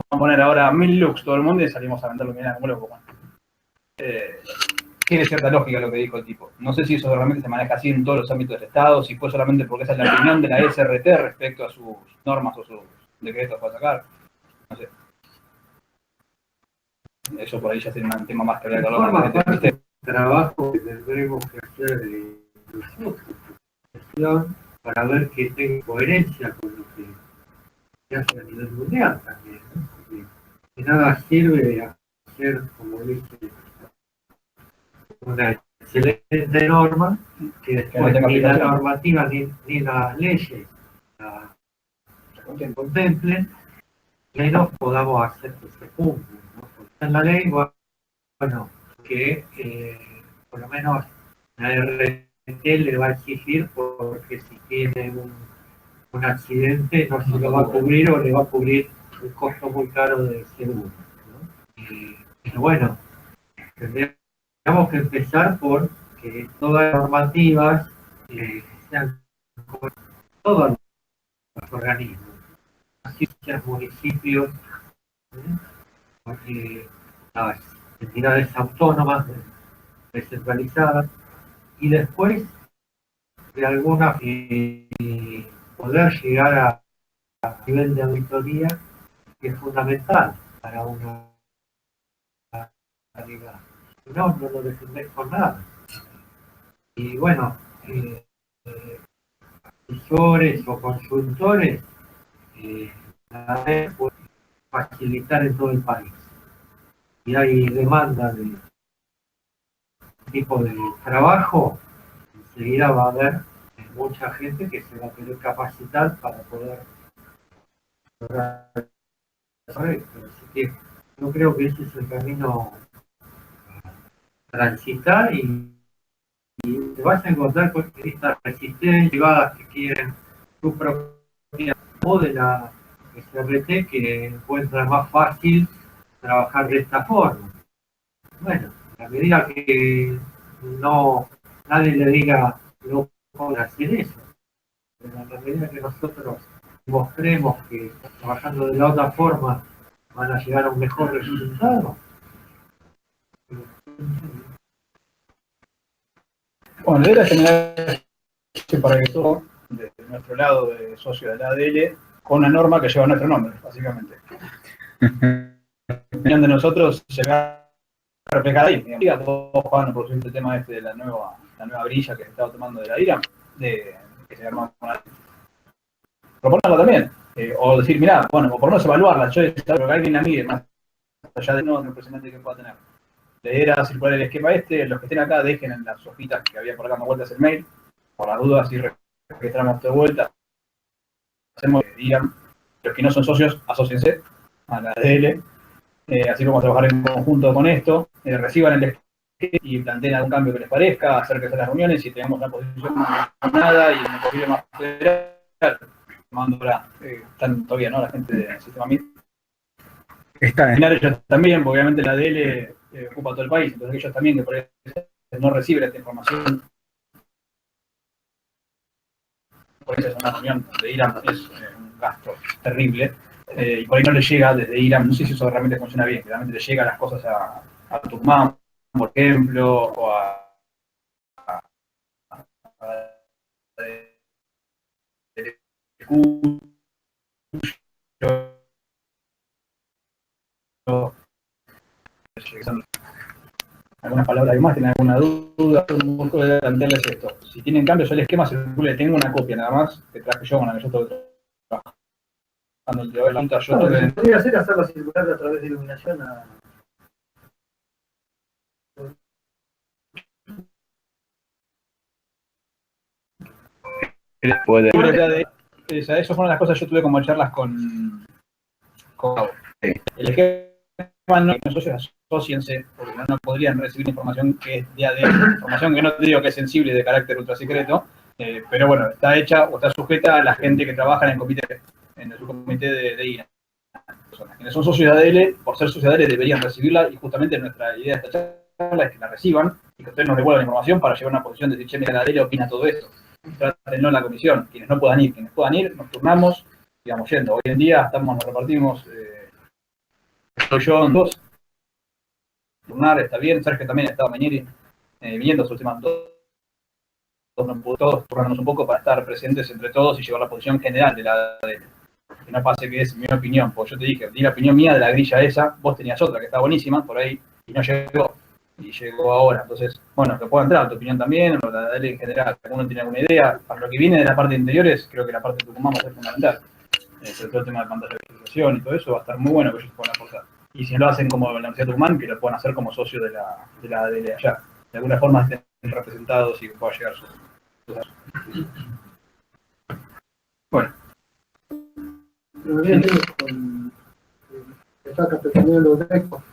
vamos a poner ahora 1000 lux todo el mundo y salimos a venderlo bien como loco. Tiene cierta lógica lo que dijo el tipo. No sé si eso realmente se maneja así en todos los ámbitos del Estado, si fue solamente porque esa es la opinión de la SRT respecto a sus normas o sus decretos para sacar. No sé. Eso por ahí ya sería un tema más que habría que hablar. Forma parte del trabajo que tendremos que hacer de nosotros, gestión, para ver que tenga coherencia con lo que se hace a nivel mundial también, ¿no? Porque de nada sirve hacer, como dice, una excelente norma que después ni la normativa ni las leyes la contemplen, menos podamos hacer que se cumpla, ¿no? Porque en la ley, bueno, que por lo menos la RT le va a exigir porque si tiene un accidente no se lo va a cubrir o le va a cubrir un costo muy caro de seguro, ¿no? Pero bueno, tendríamos que empezar por que todas las normativas sean con todos los organismos, así sean municipios, porque las entidades autónomas descentralizadas y después de alguna poder llegar a nivel de auditoría que es fundamental para una calidad. No, no lo defendés por nada. Y bueno, asesores o consultores la red puede facilitar en todo el país. Y hay demanda de tipo de trabajo, enseguida va a haber mucha gente que se va a querer capacitar para poder lograr eso. Así que yo creo que ese es el camino a transitar y te vas a encontrar con estas resistencias privadas que quieren su propia o de la SRT que encuentra más fácil trabajar de esta forma. Bueno, a medida que no nadie le diga no puedo hacer eso, pero a la medida que nosotros mostremos que trabajando de la otra forma van a llegar a un mejor resultado. Bueno, la idea es generar para que todo, de nuestro lado de socio de la ADL, con una norma que lleva nuestro nombre, básicamente. La opinión de nosotros se va a reflejar ahí. Digamos, vos, Juan, por el tema este de la nueva grilla que se estaba tomando de la IRA, que se llama proponerla también. O decir, mirá, bueno, o por no evaluarla, yo espero que alguien la mire, más allá de no representante que pueda tener. La idea era circular el esquema los que estén acá dejen en las hojitas que había por acá dando vueltas el mail, por las dudas y registramos de vuelta. Hacemos IRAM, los que no son socios, asóciense a la ADL, así vamos a trabajar en conjunto con esto, reciban el esquema y planteen algún cambio que les parezca, acérquense a las reuniones y tengamos una posición más nada y una posible más federal. Están todavía, ¿no? La gente del sistema MIT. Está bien. Ellos también, porque obviamente la DL ocupa todo el país, entonces ellos también que por eso no reciben esta información. Por eso es una reunión de IRAM, es un gasto terrible. Y por ahí no le llega desde IRAM, no sé si eso realmente funciona bien, que realmente le llegan las cosas a Tucumán, por ejemplo, o a ¿Hay más? ¿Tienen alguna duda? Un poco de plantearles esto. Si tienen cambios, yo el esquema circule, tengo una copia nada más, que traje yo con la que yo estoy trabajando el día de la yo Lo que tuve... se podría hacer es hacerla circular a través de iluminación a... Puede. Eso fue una de las cosas que yo tuve como charlas con Sí. el esquema no, los socios asóciense, porque no podrían recibir información que es de ADN, información que no te digo que es sensible de carácter ultra secreto, pero bueno, está hecha o está sujeta a la gente que trabaja en el comité, en el subcomité de INA. Quienes son socios de ADL, por ser socios de ADL deberían recibirla, y justamente nuestra idea de esta charla es que la reciban y que ustedes nos devuelvan la información para llevar una posición de decir, che, mira, la ADL opina todo esto. Trátenlo en la comisión. Quienes puedan ir, nos turnamos, digamos, yendo. Hoy en día nos repartimos, soy yo en dos, turnar, está bien, Sergio también estaba viniendo sus últimas todos turnarnos un poco para estar presentes entre todos y llevar la posición general de la ADL. Que no pase que es mi opinión, porque yo te dije, di la opinión mía de la grilla esa, vos tenías otra que está buenísima por ahí y no llegó. Y llegó ahora, entonces, bueno, que pueda entrar tu opinión también, o la de ADL en general, alguno tiene alguna idea. Para lo que viene de la parte de interiores, creo que la parte de Tucumán va a ser fundamental. Sobre todo el tema de pantalla de visualización y todo eso va a estar muy bueno que ellos puedan aportar. Y si lo hacen como la Universidad de Tucumán, que lo puedan hacer como socio de la ADL allá. De alguna forma estén representados y que pueda llegar su... Bueno. Pero bien, con está capitaneando Greco,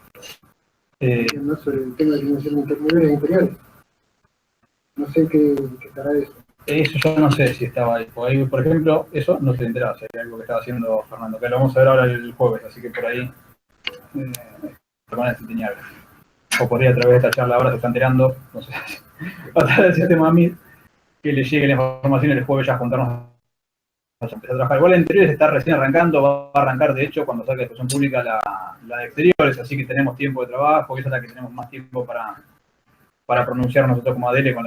no sobre el tema de dimensión intermediarias e interiores. No sé qué estará eso. Eso yo no sé si estaba ahí. Por ejemplo, eso no se enteraba, si hay algo que estaba haciendo Fernando, que lo vamos a ver ahora el jueves, así que por ahí lo van a desempeñar. O por ahí a través de esta charla ahora se está enterando, no sé, a través del sistema MIT, que le llegue la información y el jueves ya juntarnos a empezar a trabajar. Igual el interiores está recién arrancando, va a arrancar de hecho cuando salga de exposición pública la de exteriores, así que tenemos tiempo de trabajo, y esa es la que tenemos más tiempo para pronunciar nosotros como ADL con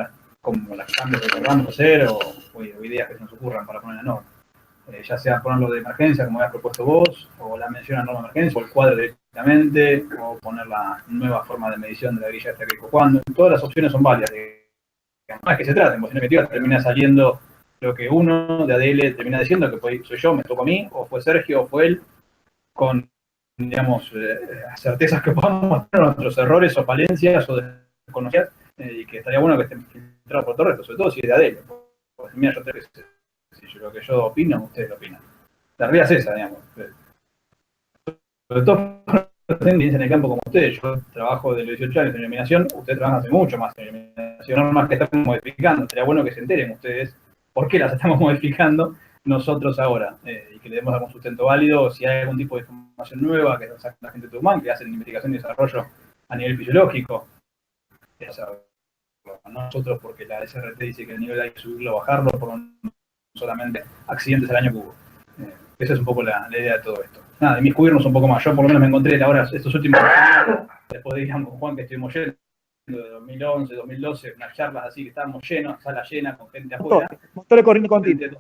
las cambios que queramos hacer o ideas que se nos ocurran para poner en la norma. Ya sea ponerlo de emergencia, como habías propuesto vos, o la mención a norma de emergencia, o el cuadro directamente, o poner la nueva forma de medición de la grilla esta que cuando. Todas las opciones son válidas. No es que se traten, porque en definitiva termina saliendo lo que uno de ADL termina diciendo, que soy yo, me tocó a mí, o fue Sergio, o fue él, con, digamos, certezas que podamos tener, nuestros errores o falencias o desconocidas, y que estaría bueno que estén filtrados por todo el resto, sobre todo si es de ADL. Pues mira, yo creo que si lo que yo opino, ustedes lo opinan. La realidad es esa, digamos. Sobre todo, en el campo como ustedes, yo trabajo de los 18 años en iluminación, ustedes trabajan hace mucho más en iluminación, normas que estamos modificando. Sería bueno que se enteren ustedes por qué las estamos modificando nosotros ahora, y que le demos algún sustento válido, si hay algún tipo de información nueva que saca la gente de Tucumán, que hacen investigación y desarrollo a nivel fisiológico. Nosotros, porque la SRT dice que el nivel hay que subirlo o bajarlo por solamente accidentes al año que hubo. Esa es un poco la idea de todo esto. Nada, inmiscuirnos un poco más. Yo por lo menos me encontré ahora estos últimos años, después de ir con Juan, que estuvimos yendo de 2011, 2012, unas charlas así que estábamos llenos, sala llena, con gente afuera. Motor de corriente continua.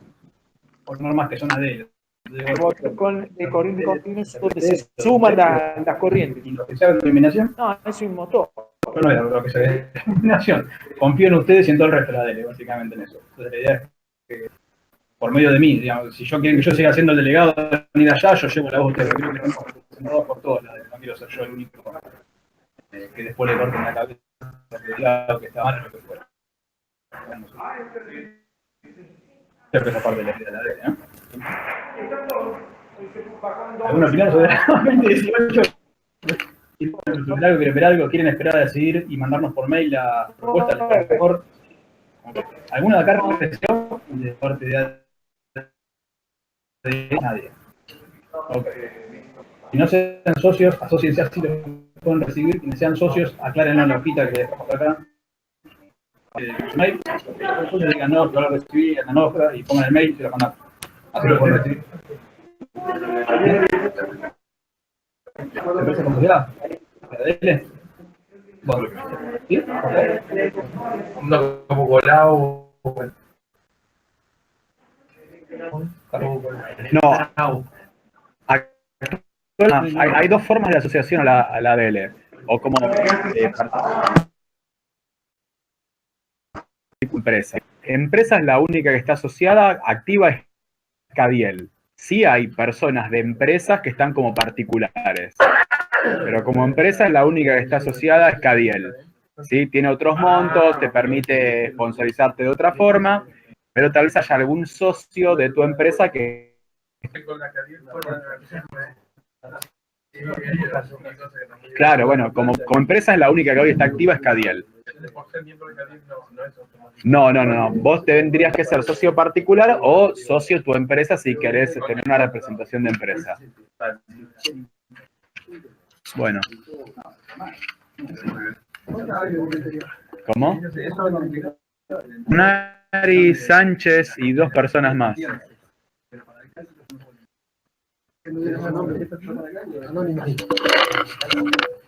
Por normas que son ADL. Con de corriente continua es donde se suman las corrientes. ¿Y lo que se haga en iluminación? No, es un motor. No era lo que se ve en iluminación. Confío en ustedes y en todo el resto de la ADL, básicamente en eso. Entonces la idea es que, por medio de mí, digamos, si yo quiero que yo siga siendo el delegado de venir allá, yo llevo la voz de creo que estamos representados por todos, no quiero ser yo el único que después le corten la cabeza que está mal o lo que fuera. Creo que esa parte de la idea de la ADL, ¿no? ¿Alguna opinión sobre el 2018? ¿Quieren esperar a decidir y mandarnos por mail la propuesta? Mejor. ¿Alguna de acá recibió de parte de nadie? Okay. Si no sean socios, asóciense así, lo pueden recibir. Quienes sean socios, aclárenlo en la hojita que dejamos acá. Mail, los socios digan no, yo lo recibí en la hoja y pongan el mail y se lo mandan. Así lo pueden recibir. ¿Empresa consolidada? ¿ADL? Bueno, ¿sí? No como colado. No. Hay dos formas de asociación a la ADL. O como empresa. Empresa es la única que está asociada, activa es Cadiel. Sí hay personas de empresas que están como particulares, pero como empresa es la única que está asociada es Cadiel. ¿Sí? Tiene otros montos, te permite sponsorizarte de otra forma, pero tal vez haya algún socio de tu empresa que... Claro, bueno, como empresa es la única que hoy está activa es Cadiel. No. Vos tendrías que ser socio particular o socio tu empresa si querés tener una representación de empresa. Bueno. ¿Cómo? Nari, Sánchez y 2 personas más.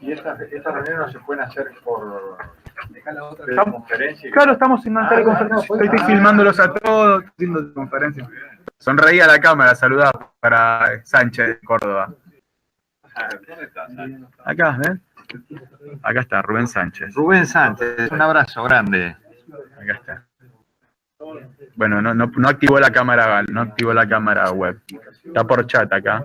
Y estas reuniones no se pueden hacer por conferencia. Claro, estamos en una teleconferencia. Estoy filmándolos a todos, haciendo conferencias. Sonreí a la cámara, saludá para Sánchez de Córdoba. ¿Dónde estás? Acá, ¿ves? Acá está, Rubén Sánchez. Rubén Sánchez, un abrazo grande. Acá está. Bueno, no activó la cámara, no activó la cámara web. Está por chat acá.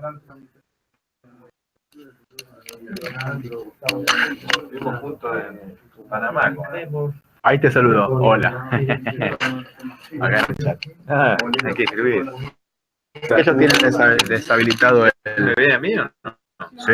Estuvimos juntos en Panamá. Ahí te saludo. Hola. Acá en el chat. Hay que escribir. Ellos tienen deshabilitado el... ¿Me ve a mí o no? Sí.